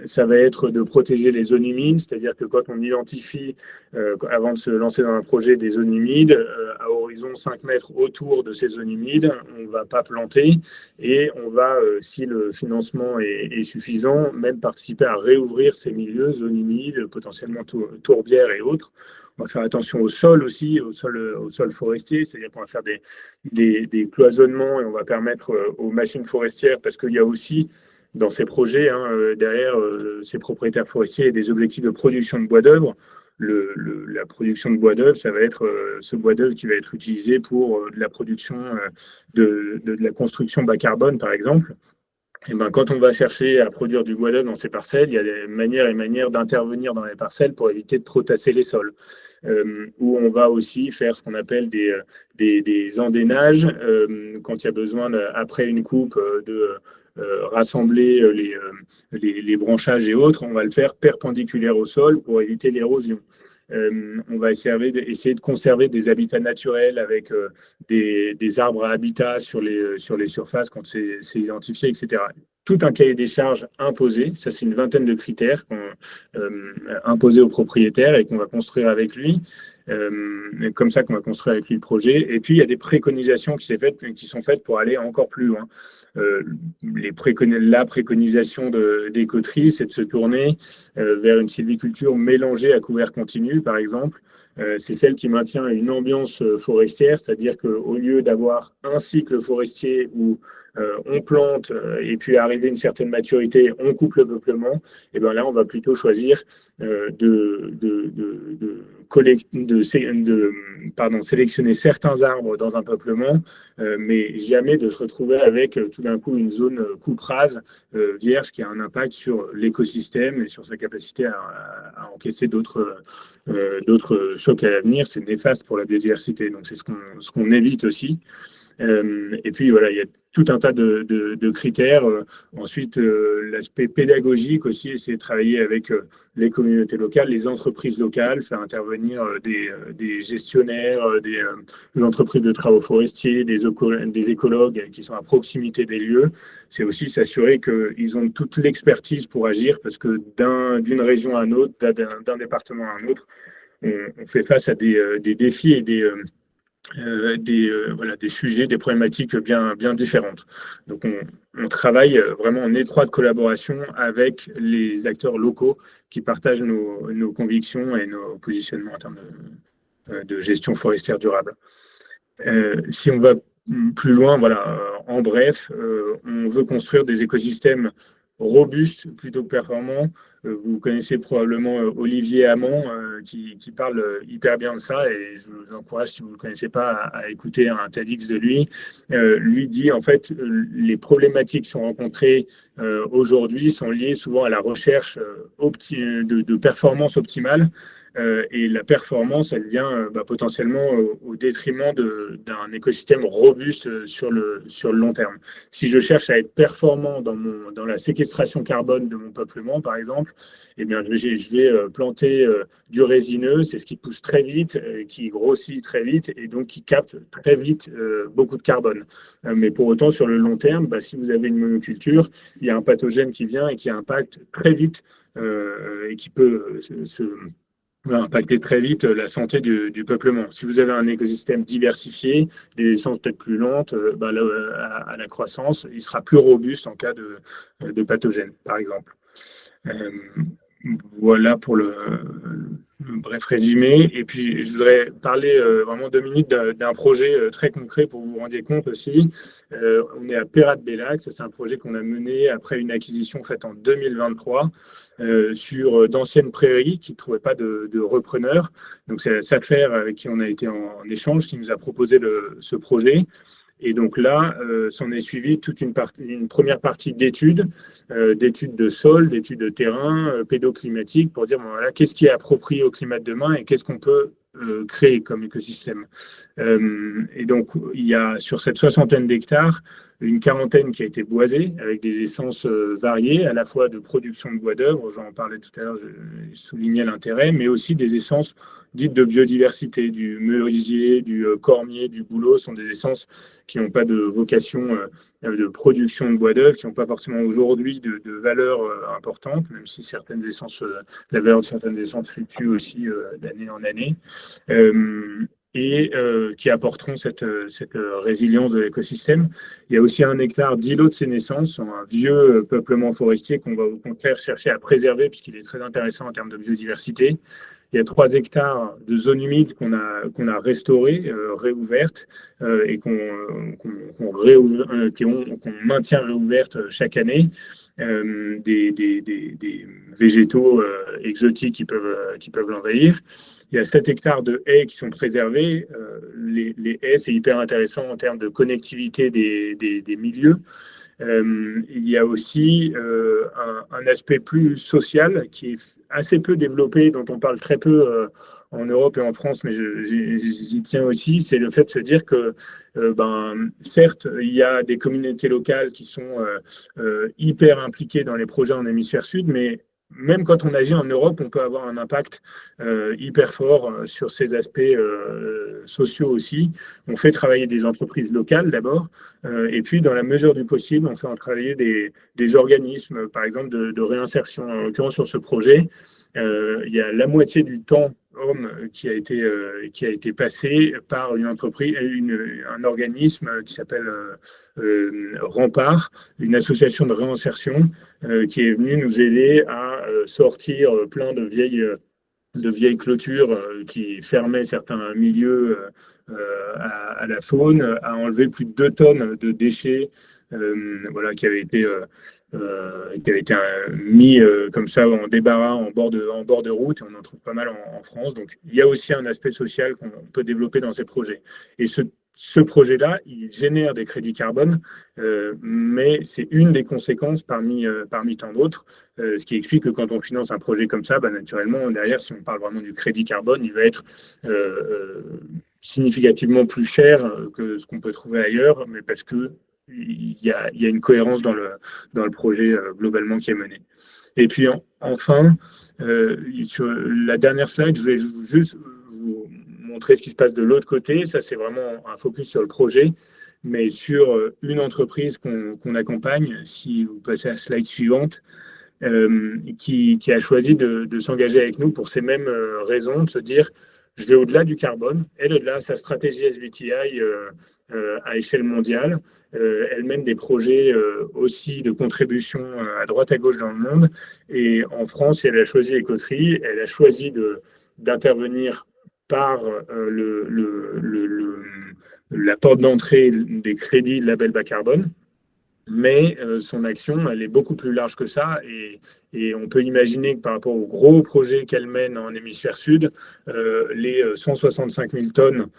ça va être de protéger les zones humides, c'est-à-dire que quand on identifie, avant de se lancer dans un projet, des zones humides, à horizon 5 mètres autour de ces zones humides, on ne va pas planter et on va, si le financement est est suffisant, même participer à réouvrir ces milieux, zones humides, potentiellement tourbières et autres. On va faire attention au sol aussi, au sol forestier, c'est-à-dire qu'on va faire des cloisonnements et on va permettre aux machines forestières, parce qu'il y a aussi dans ces projets, derrière ces propriétaires forestiers, des objectifs de production de bois d'œuvre. La production de bois d'œuvre, ça va être ce bois d'œuvre qui va être utilisé pour de la production de la construction bas carbone, par exemple. Et ben, quand on va chercher à produire du bois d'œuvre dans ces parcelles, il y a des manières d'intervenir dans les parcelles pour éviter de trop tasser les sols. Où on va aussi faire ce qu'on appelle des endénages, quand il y a besoin, après une coupe, de rassembler les branchages et autres, on va le faire perpendiculaire au sol pour éviter l'érosion. On va essayer de conserver des habitats naturels avec des arbres à habitat sur les surfaces quand c'est identifié, etc. Tout un cahier des charges imposé, ça c'est une vingtaine de critères imposés au propriétaire et qu'on va construire avec lui. Comme ça qu'on va construire avec lui le projet. Et puis, il y a des préconisations qui sont faites pour aller encore plus loin. La préconisation d'Écoterie, c'est de se tourner vers une sylviculture mélangée à couvert continu, par exemple. C'est celle qui maintient une ambiance forestière, c'est-à-dire qu'au lieu d'avoir un cycle forestier où on plante et puis arrivé à une certaine maturité, on coupe le peuplement, et bien là, on va plutôt choisir sélectionner certains arbres dans un peuplement, mais jamais de se retrouver avec tout d'un coup une zone coupe rase vierge qui a un impact sur l'écosystème et sur sa capacité à encaisser d'autres chocs à l'avenir. C'est néfaste pour la biodiversité, donc c'est ce qu'on évite aussi. Et puis voilà, il y a tout un tas de critères. Ensuite, l'aspect pédagogique aussi, essayer de travailler avec les communautés locales, les entreprises locales, faire intervenir des gestionnaires, des entreprises de travaux forestiers, des écologues qui sont à proximité des lieux. C'est aussi s'assurer qu'ils ont toute l'expertise pour agir, parce que d'une région à une autre, d'un département à un autre, on fait face à des défis et des sujets, des problématiques bien différentes. Donc, on travaille vraiment en étroite collaboration avec les acteurs locaux qui partagent nos convictions et nos positionnements en termes de gestion forestière durable. Si on va plus loin, en bref, on veut construire des écosystèmes robustes plutôt que performants. Vous connaissez probablement Olivier Hamon qui parle hyper bien de ça, et je vous encourage, si vous ne le connaissez pas, à écouter un TEDx de lui. Lui dit en fait les problématiques qui sont rencontrées aujourd'hui sont liées souvent à la recherche de performance optimale. Et la performance, elle vient potentiellement au détriment d'un écosystème robuste sur le long terme. Si je cherche à être performant dans la séquestration carbone de mon peuplement, par exemple, eh bien, je vais planter du résineux, c'est ce qui pousse très vite, qui grossit très vite et donc qui capte très vite beaucoup de carbone. Mais pour autant, sur le long terme, si vous avez une monoculture, il y a un pathogène qui vient et qui impacte très vite et qui peut va impacter très vite la santé du peuplement. Si vous avez un écosystème diversifié, des essences peut-être plus lentes à la croissance, il sera plus robuste en cas de pathogène, par exemple. Voilà pour le bref résumé. Et puis, je voudrais parler vraiment 2 minutes d'un projet très concret pour que vous vous rendiez compte aussi. On est à Pérat-Bellac. C'est un projet qu'on a mené après une acquisition faite en 2023 sur d'anciennes prairies qui ne trouvaient pas de repreneurs. Donc, c'est Safer avec qui on a été en échange qui nous a proposé ce projet. Et donc là, s'en est suivi toute une première partie d'études de sol, d'études de terrain, pédoclimatiques, pour dire qu'est-ce qui est approprié au climat de demain et qu'est-ce qu'on peut créer comme écosystème. Et donc, il y a sur cette 60aine d'hectares, une 40aine qui a été boisée avec des essences variées, à la fois de production de bois d'œuvre, j'en parlais tout à l'heure, je soulignais l'intérêt, mais aussi des essences dites de biodiversité, du merisier, du cormier, du bouleau, sont des essences qui n'ont pas de vocation de production de bois d'œuvre, qui n'ont pas forcément aujourd'hui de valeur importante, même si certaines essences, la valeur de certaines essences fluctue aussi d'année en année. et qui apporteront cette résilience de l'écosystème. Il y a aussi 1 hectare d'îlots de sénescence, un vieux peuplement forestier qu'on va au contraire chercher à préserver puisqu'il est très intéressant en termes de biodiversité. Il y a 3 hectares de zones humides qu'on a restaurées, réouvertes et qu'on maintient réouvertes chaque année. Des végétaux exotiques qui peuvent l'envahir. Il y a 7 hectares de haies qui sont préservés. Les haies, c'est hyper intéressant en termes de connectivité des milieux. Il y a aussi un aspect plus social qui est assez peu développé, dont on parle très peu en Europe et en France, mais j'y tiens aussi, c'est le fait de se dire que, certes, il y a des communautés locales qui sont hyper impliquées dans les projets en hémisphère sud, mais même quand on agit en Europe, on peut avoir un impact hyper fort sur ces aspects sociaux aussi. On fait travailler des entreprises locales d'abord, et puis dans la mesure du possible, on fait travailler des organismes, par exemple de réinsertion. En l'occurrence, sur ce projet, il y a la moitié du temps homme qui a été passé par une entreprise, un organisme qui s'appelle Rempart, une association de réinsertion qui est venue nous aider à sortir plein de vieilles clôtures qui fermaient certains milieux à la faune, à enlever plus de 2 tonnes de déchets qui avaient été mis comme ça en débarras en bord de route, et on en trouve pas mal en France. Donc il y a aussi un aspect social qu'on peut développer dans ces projets. Et ce projet-là, il génère des crédits carbone, mais c'est une des conséquences parmi tant d'autres, ce qui explique que quand on finance un projet comme ça, naturellement, derrière, si on parle vraiment du crédit carbone, il va être significativement plus cher que ce qu'on peut trouver ailleurs, mais parce que il y a une cohérence dans le projet globalement qui est mené. Et puis enfin, sur la dernière slide, je vais juste vous montrer ce qui se passe de l'autre côté. Ça, c'est vraiment un focus sur le projet, mais sur une entreprise qu'on accompagne, si vous passez à la slide suivante, qui a choisi de s'engager avec nous pour ces mêmes raisons, de se dire je vais au-delà du carbone, elle au-delà de sa stratégie SBTI à échelle mondiale. Elle mène des projets aussi de contribution à droite à gauche dans le monde. Et en France, elle a choisi Écoterie, elle a choisi d'intervenir par la porte d'entrée des crédits de label bas carbone. Mais son action, elle est beaucoup plus large que ça, et on peut imaginer que par rapport aux gros projets qu'elle mène en hémisphère sud, les 165 000 tonnes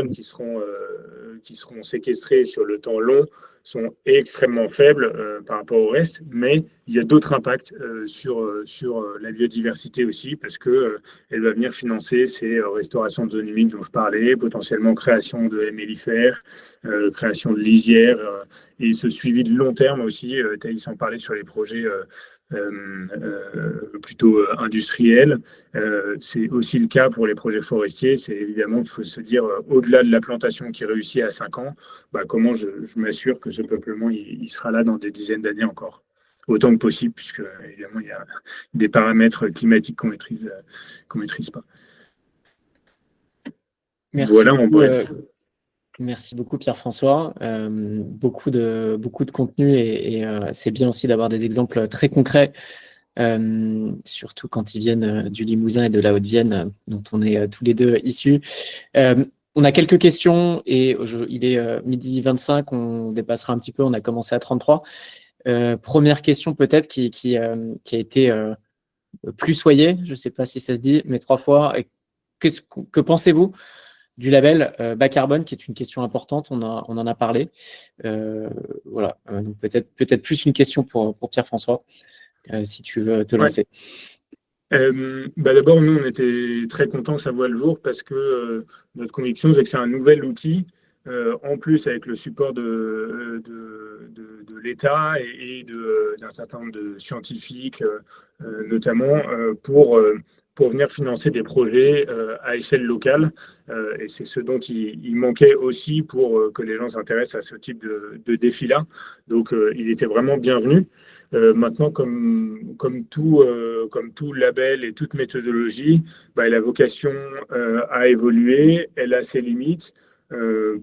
qui seront séquestrées sur le temps long sont extrêmement faibles par rapport au reste, mais il y a d'autres impacts sur la biodiversité aussi, parce que elle va venir financer ces restaurations de zones humides dont je parlais, potentiellement création de haies mellifères, création de lisières, et ce suivi de long terme aussi. Thaïs en parlait sur les projets plutôt industriels. C'est aussi le cas pour les projets forestiers. C'est évidemment qu'il faut se dire, au-delà de la plantation qui réussit à 5 ans, comment je m'assure que ce peuplement il sera là dans des dizaines d'années encore, autant que possible, puisque évidemment il y a des paramètres climatiques qu'on maîtrise pas. Merci voilà beaucoup, en bref. Merci beaucoup Pierre-François. Beaucoup de contenu, et c'est bien aussi d'avoir des exemples très concrets, surtout quand ils viennent du Limousin et de la Haute-Vienne, dont on est tous les deux issus. On a quelques questions, et il est 12h25, on dépassera un petit peu, on a commencé à 33. Première question peut-être qui a été plus soyée, je ne sais pas si ça se dit, mais 3 fois. Que pensez-vous du label bas carbone, qui est une question importante, on en a parlé. Voilà, donc peut-être plus une question pour Pierre-François, si tu veux te lancer. D'abord, nous, on était très contents que ça voie le jour, parce que notre conviction, c'est que c'est un nouvel outil, en plus avec le support de l'État et d'un certain nombre de scientifiques, notamment pour pour venir financer des projets à échelle locale. Et c'est ce dont il manquait aussi pour que les gens s'intéressent à ce type de défi-là. Donc, il était vraiment bienvenu. Maintenant, comme tout label et toute méthodologie, elle a vocation à évoluer, elle a ses limites.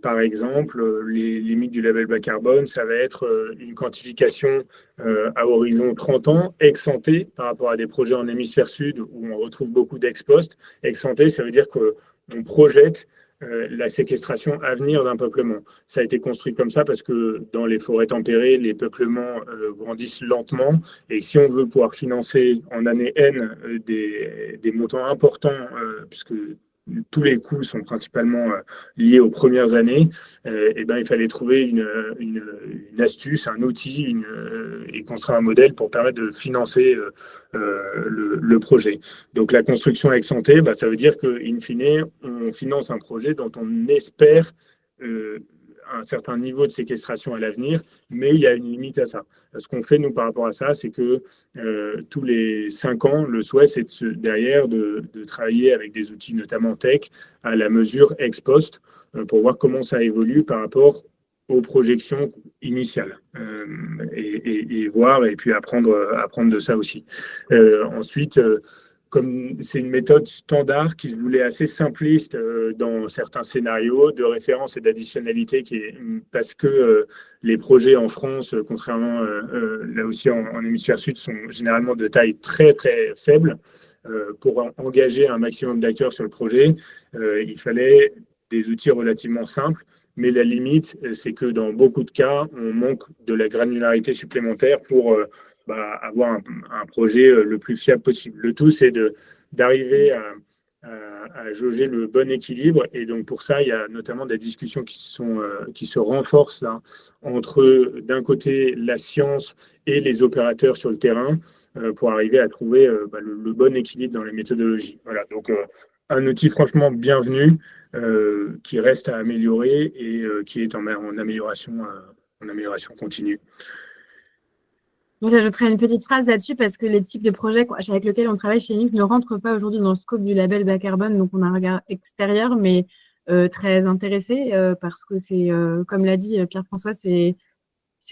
Par exemple, les limites du label bas carbone, ça va être une quantification à horizon 30 ans, ex-ante, par rapport à des projets en hémisphère sud où on retrouve beaucoup d'ex-post. Ex-ante, ça veut dire qu'on projette la séquestration à venir d'un peuplement. Ça a été construit comme ça parce que dans les forêts tempérées, les peuplements grandissent lentement. Et si on veut pouvoir financer en année N des montants importants, puisque tous les coûts sont principalement liés aux premières années, il fallait trouver une astuce, un outil et construire un modèle pour permettre de financer le projet. Donc la construction ex ante, ça veut dire qu'in fine, on finance un projet dont on espère un certain niveau de séquestration à l'avenir, mais il y a une limite à ça. Ce qu'on fait, nous, par rapport à ça, c'est que tous les 5 ans, le souhait, c'est derrière de travailler avec des outils, notamment tech, à la mesure ex post, pour voir comment ça évolue par rapport aux projections initiales et voir et puis apprendre de ça aussi. Ensuite, comme c'est une méthode standard qui se voulait assez simpliste dans certains scénarios de référence et d'additionnalité, parce que les projets en France, contrairement là aussi en hémisphère sud, sont généralement de taille très très faible. Pour engager un maximum d'acteurs sur le projet, il fallait des outils relativement simples. Mais la limite, c'est que dans beaucoup de cas, on manque de la granularité supplémentaire pour avoir un projet le plus fiable possible. Le tout, c'est d'arriver à jauger le bon équilibre. Et donc, pour ça, il y a notamment des discussions qui se renforcent là, entre, d'un côté, la science et les opérateurs sur le terrain pour arriver à trouver le bon équilibre dans les méthodologies. Voilà, donc un outil franchement bienvenu qui reste à améliorer et qui est en amélioration continue. Donc, j'ajouterais une petite phrase là-dessus parce que les types de projets avec lesquels on travaille chez Inuc ne rentrent pas aujourd'hui dans le scope du label bas carbone. Donc, on a un regard extérieur, mais très intéressé parce que c'est, comme l'a dit Pierre-François, c'est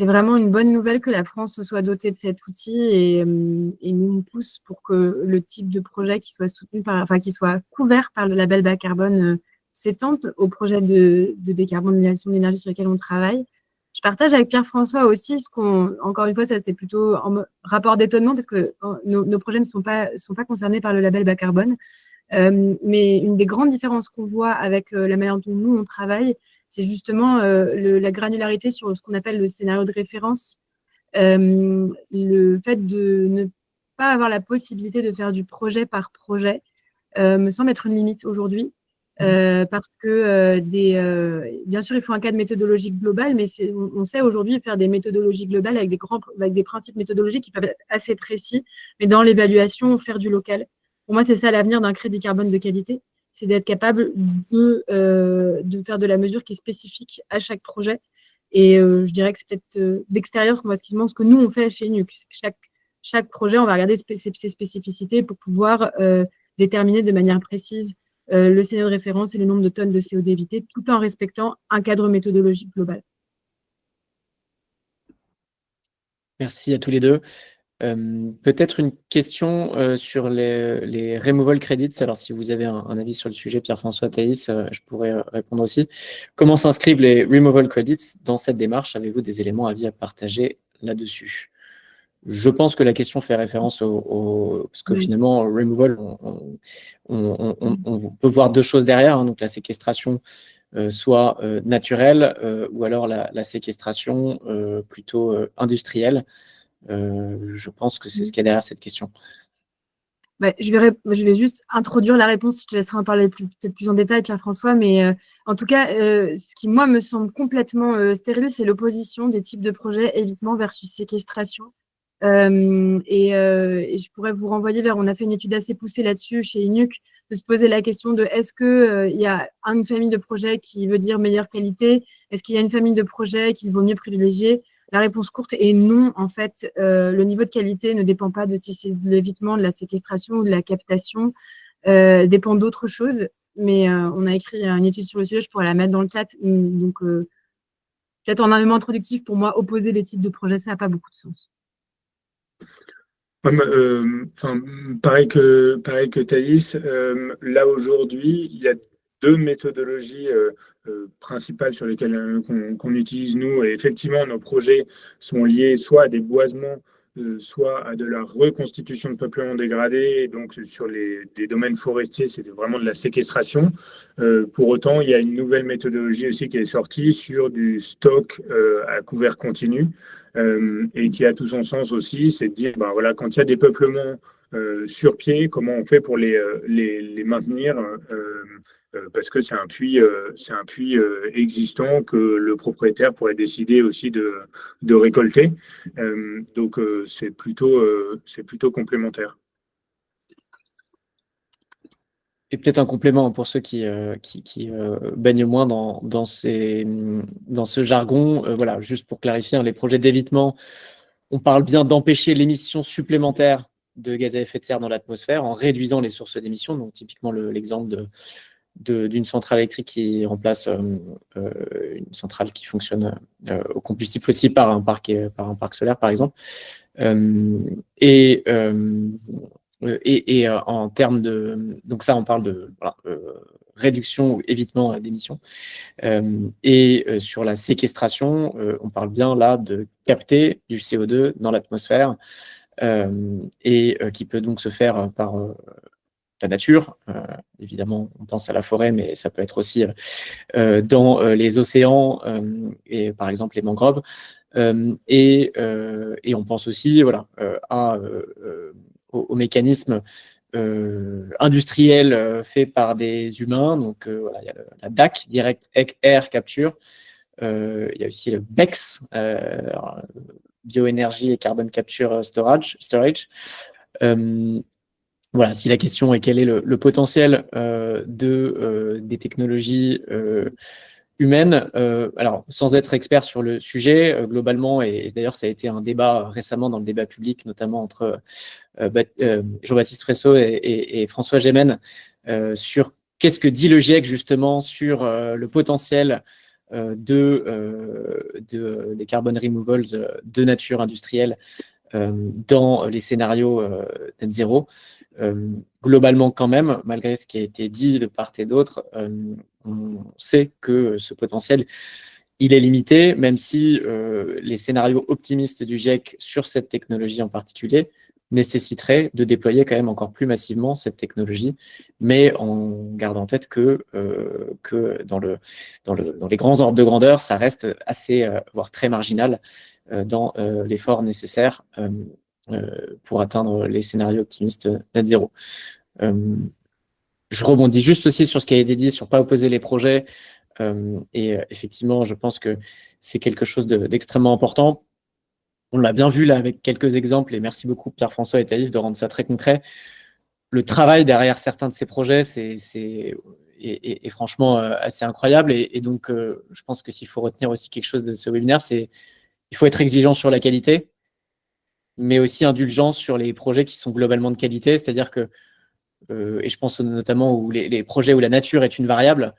vraiment une bonne nouvelle que la France se soit dotée de cet outil et nous, on pousse pour que le type de projet qui soit soutenu qui soit couvert par le label bas carbone s'étende au projet de décarbonisation de l'énergie sur lequel on travaille. Je partage avec Pierre-François aussi encore une fois, ça c'est plutôt en rapport d'étonnement parce que nos projets ne sont pas concernés par le label bas carbone. Mais une des grandes différences qu'on voit avec la manière dont nous on travaille, c'est justement la granularité sur ce qu'on appelle le scénario de référence. Le fait de ne pas avoir la possibilité de faire du projet par projet me semble être une limite aujourd'hui. Parce que bien sûr, il faut un cadre méthodologique global, mais on sait aujourd'hui faire des méthodologies globales avec des principes méthodologiques qui peuvent être assez précis, mais dans l'évaluation, faire du local. Pour moi, c'est ça l'avenir d'un crédit carbone de qualité, c'est d'être capable de faire de la mesure qui est spécifique à chaque projet. Et je dirais que c'est peut-être d'extérieur ce que nous, on fait chez Inuc. Chaque projet, on va regarder ses spécificités pour pouvoir déterminer de manière précise le scénario de référence et le nombre de tonnes de CO2 évitées, tout en respectant un cadre méthodologique global. Merci à tous les deux. Peut-être une question sur les removal credits. Alors, si vous avez un avis sur le sujet, Pierre-François, Thaïs, je pourrais répondre aussi. Comment s'inscrivent les removal credits dans cette démarche? Avez-vous des éléments à partager là-dessus? Je pense que la question fait référence parce que finalement, removal, on peut voir deux choses derrière. Donc, la séquestration soit naturelle ou alors la séquestration plutôt industrielle. Je pense que c'est ce qu'il y a derrière cette question. Je vais juste introduire la réponse. Je te laisserai en parler peut-être plus en détail, Pierre-François. Mais en tout cas, ce qui, moi, me semble complètement stérile, c'est l'opposition des types de projets évitement versus séquestration. Et je pourrais vous renvoyer on a fait une étude assez poussée là-dessus chez Inuc, de se poser la question de est-ce qu'il y a une famille de projets qui veut dire meilleure qualité? Est-ce qu'il y a une famille de projets qu'il vaut mieux privilégier? La réponse courte est non. En fait, le niveau de qualité ne dépend pas de si c'est de l'évitement, de la séquestration ou de la captation, dépend d'autres choses. Mais on a écrit une étude sur le sujet, je pourrais la mettre dans le chat. Donc, peut-être en élément introductif, pour moi, opposer les types de projets, ça n'a pas beaucoup de sens. Pareil que Thaïs, là aujourd'hui, il y a deux méthodologies principales sur lesquelles qu'on utilise nous. Et effectivement, nos projets sont liés soit à des boisements, soit à de la reconstitution de peuplements dégradés. Et donc, sur des domaines forestiers, c'est vraiment de la séquestration. Pour autant, il y a une nouvelle méthodologie aussi qui est sortie sur du stock à couvert continu. Et qui a tout son sens aussi, c'est de dire, ben voilà, quand il y a des peuplements sur pied, comment on fait pour les maintenir parce que c'est un puits existant que le propriétaire pourrait décider aussi de récolter. Donc, c'est plutôt complémentaire. Et peut-être un complément pour ceux qui baignent moins dans ce jargon. Voilà, juste pour clarifier, les projets d'évitement, on parle bien d'empêcher l'émission supplémentaire de gaz à effet de serre dans l'atmosphère en réduisant les sources d'émissions. Donc, typiquement, l'exemple d'une centrale électrique qui remplace une centrale qui fonctionne au combustible fossile par un parc solaire, par exemple. Et en termes de... Donc ça, on parle de réduction ou évitement d'émissions. Sur la séquestration, on parle bien là de capter du CO2 dans l'atmosphère qui peut donc se faire par la nature. Évidemment, on pense à la forêt, mais ça peut être aussi dans les océans et par exemple les mangroves. Et on pense aussi aux mécanismes industriels faits par des humains. Donc, il y a la DAC, Direct Air Capture. Il y a aussi le BECS, Bioénergie et Carbon Capture Storage. Voilà, si la question est quel est le potentiel des technologies humaine. Alors, sans être expert sur le sujet, globalement, et d'ailleurs, ça a été un débat récemment dans le débat public, notamment entre Jean-Baptiste Fresso et François Gémen, sur qu'est-ce que dit le GIEC justement sur le potentiel des carbon removals de nature industrielle dans les scénarios net zéro. Globalement, quand même, malgré ce qui a été dit de part et d'autre, on sait que ce potentiel, il est limité, même si les scénarios optimistes du GIEC sur cette technologie en particulier nécessiteraient de déployer quand même encore plus massivement cette technologie, mais en gardant en tête que dans les grands ordres de grandeur, ça reste assez, voire très marginal dans l'effort nécessaire pour atteindre les scénarios optimistes net zéro. Je rebondis juste aussi sur ce qui a été dit sur ne pas opposer les projets. Et effectivement, je pense que c'est quelque chose d'extrêmement important. On l'a bien vu là avec quelques exemples, et merci beaucoup Pierre-François et Thaïs de rendre ça très concret. Le travail derrière certains de ces projets, c'est franchement assez incroyable. Et donc, je pense que s'il faut retenir aussi quelque chose de ce webinaire, c'est qu'il faut être exigeant sur la qualité, mais aussi indulgent sur les projets qui sont globalement de qualité. C'est-à-dire que, et je pense notamment où les projets où la nature est une variable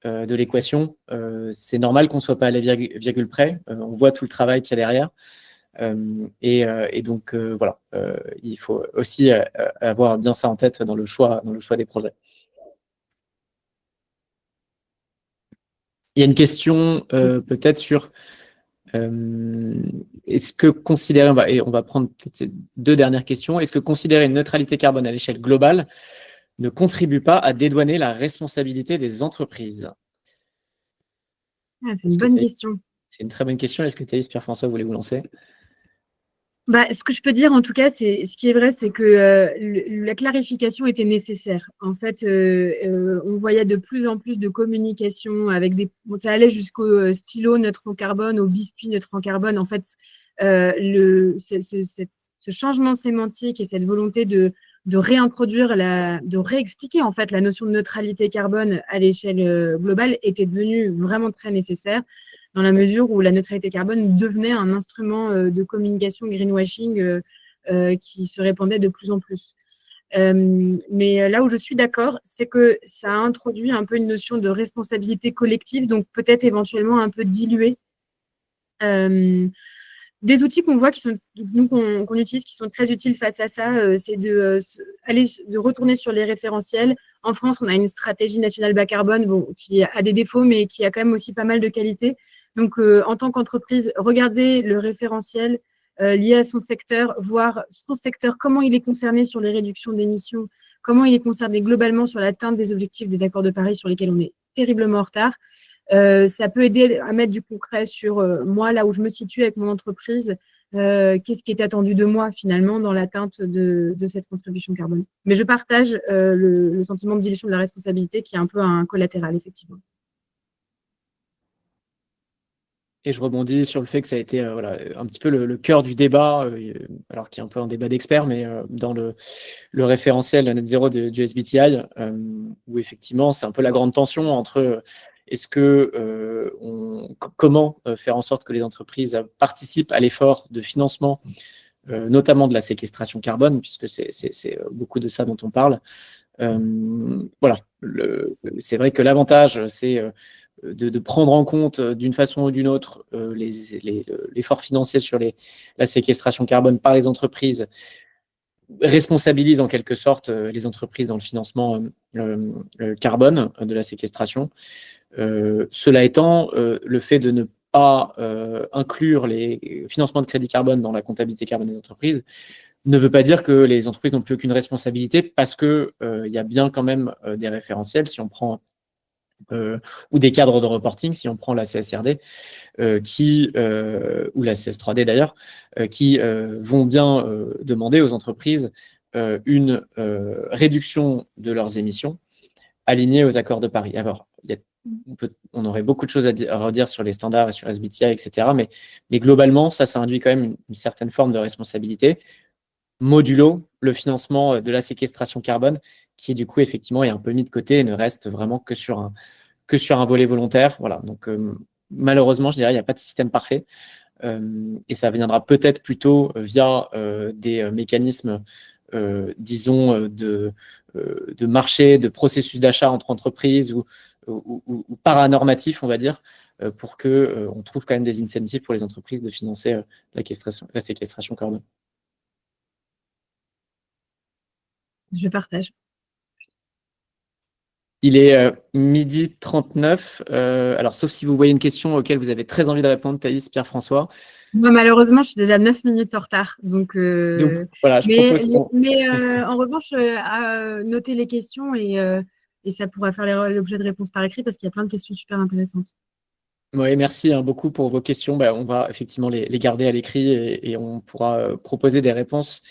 de l'équation, c'est normal qu'on ne soit pas à la virgule près. On voit tout le travail qu'il y a derrière. Et donc, voilà, il faut aussi avoir bien ça en tête dans le choix des projets. Il y a une question peut-être sur est-ce que considérer, et on va prendre peut-être ces deux dernières questions, est-ce que considérer une neutralité carbone à l'échelle globale ne contribue pas à dédouaner la responsabilité des entreprises? C'est une bonne question. C'est une très bonne question. Est-ce que Thaïs, Pierre-François, voulez vous lancer? Ce que je peux dire, en tout cas, ce qui est vrai, c'est que la clarification était nécessaire. En fait, on voyait de plus en plus de communication avec ça allait jusqu'au stylo neutre en carbone, au biscuit neutre en carbone. En fait, ce changement sémantique et cette volonté de réintroduire, de réexpliquer en fait la notion de neutralité carbone à l'échelle globale était devenue vraiment très nécessaire. dans la mesure où la neutralité carbone devenait un instrument de communication greenwashing qui se répandait de plus en plus. Mais là où je suis d'accord, c'est que ça a introduit un peu une notion de responsabilité collective, donc peut-être éventuellement un peu diluée. Des outils qu'on voit qu'on utilise qui sont très utiles face à ça, c'est de retourner sur les référentiels. En France, on a une stratégie nationale bas carbone qui a des défauts, mais qui a quand même aussi pas mal de qualités. Donc, en tant qu'entreprise, regardez le référentiel lié à son secteur, voir son secteur, comment il est concerné sur les réductions d'émissions, comment il est concerné globalement sur l'atteinte des objectifs des accords de Paris sur lesquels on est terriblement en retard. Ça peut aider à mettre du concret sur moi, là où je me situe avec mon entreprise, qu'est-ce qui est attendu de moi finalement dans l'atteinte de cette contribution carbone. Mais je partage le sentiment de dilution de la responsabilité qui est un peu un collatéral, effectivement. Et je rebondis sur le fait que ça a été un petit peu le cœur du débat, alors qui est un peu un débat d'experts, mais dans le référentiel net zéro du SBTI, où effectivement c'est un peu la grande tension entre comment faire en sorte que les entreprises participent à l'effort de financement, notamment de la séquestration carbone, puisque c'est beaucoup de ça dont on parle. Voilà, c'est vrai que l'avantage, c'est de prendre en compte d'une façon ou d'une autre l'effort financier sur la séquestration carbone par les entreprises, responsabilise en quelque sorte les entreprises dans le financement carbone de la séquestration. Cela étant, le fait de ne pas inclure les financements de crédit carbone dans la comptabilité carbone des entreprises ne veut pas dire que les entreprises n'ont plus aucune responsabilité, parce qu'il y a bien quand même des référentiels, si on prend ou des cadres de reporting, si on prend la CSRD, ou la CS3D d'ailleurs, qui vont bien demander aux entreprises une réduction de leurs émissions alignée aux accords de Paris. Alors, on aurait beaucoup de choses à redire sur les standards et sur SBTI, etc. Mais globalement, ça induit quand même une certaine forme de responsabilité, modulo le financement de la séquestration carbone, qui du coup, effectivement, est un peu mis de côté et ne reste vraiment que sur un volet volontaire. Voilà. Donc, malheureusement, je dirais, il n'y a pas de système parfait. Et ça viendra peut-être plutôt via des mécanismes, disons, de marché, de processus d'achat entre entreprises ou paranormatifs, on va dire, pour qu'on trouve quand même des incentives pour les entreprises de financer la séquestration carbone. Je partage. Il est 12h39. Alors, sauf si vous voyez une question auquel vous avez très envie de répondre, Thaïs, Pierre-François. Moi, malheureusement, je suis déjà 9 minutes en retard. Donc voilà, mais en revanche, noter les questions et ça pourra faire l'objet de réponses par écrit, parce qu'il y a plein de questions super intéressantes. Oui, merci beaucoup pour vos questions. On va effectivement les garder à l'écrit et on pourra proposer des réponses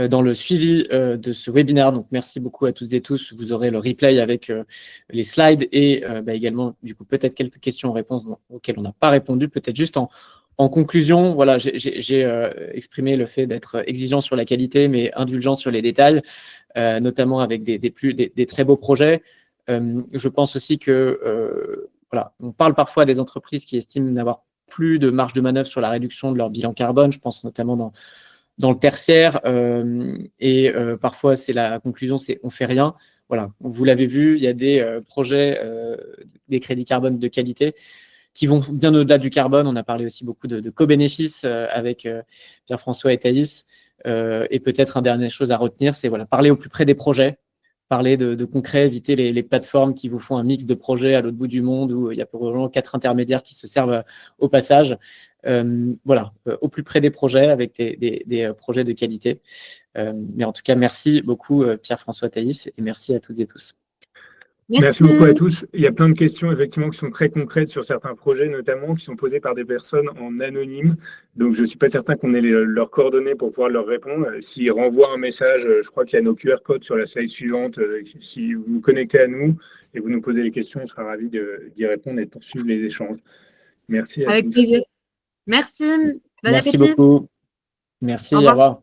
dans le suivi de ce webinaire. Donc, merci beaucoup à toutes et tous. Vous aurez le replay avec les slides et également, du coup, peut-être quelques questions-réponses auxquelles on n'a pas répondu. Peut-être juste en conclusion, voilà, j'ai exprimé le fait d'être exigeant sur la qualité, mais indulgent sur les détails, notamment avec des très beaux projets. Je pense aussi que voilà, on parle parfois des entreprises qui estiment n'avoir plus de marge de manœuvre sur la réduction de leur bilan carbone. Je pense notamment dans le tertiaire. Parfois, c'est la conclusion, c'est on fait rien. Voilà, vous l'avez vu, il y a des projets, des crédits carbone de qualité qui vont bien au-delà du carbone. On a parlé aussi beaucoup de co-bénéfices avec Pierre-François et Thaïs. Et peut-être une dernière chose à retenir, c'est voilà, parler au plus près des projets, parler de concret, éviter les plateformes qui vous font un mix de projets à l'autre bout du monde où il y a probablement 4 intermédiaires qui se servent au passage. Voilà, au plus près des projets avec des projets de qualité. Mais en tout cas, merci beaucoup Pierre-François, Thaïs, et merci à toutes et tous. Merci beaucoup à tous. Il y a plein de questions effectivement qui sont très concrètes sur certains projets, notamment qui sont posées par des personnes en anonyme. Donc je ne suis pas certain qu'on ait leurs coordonnées pour pouvoir leur répondre. S'ils renvoient un message, je crois qu'il y a nos QR codes sur la slide suivante. Si vous vous connectez à nous et vous nous posez les questions, on sera ravis d'y répondre et de poursuivre les échanges. Merci à tous. Avec plaisir. Merci. Bon Merci appétit. beaucoup. Merci, au revoir.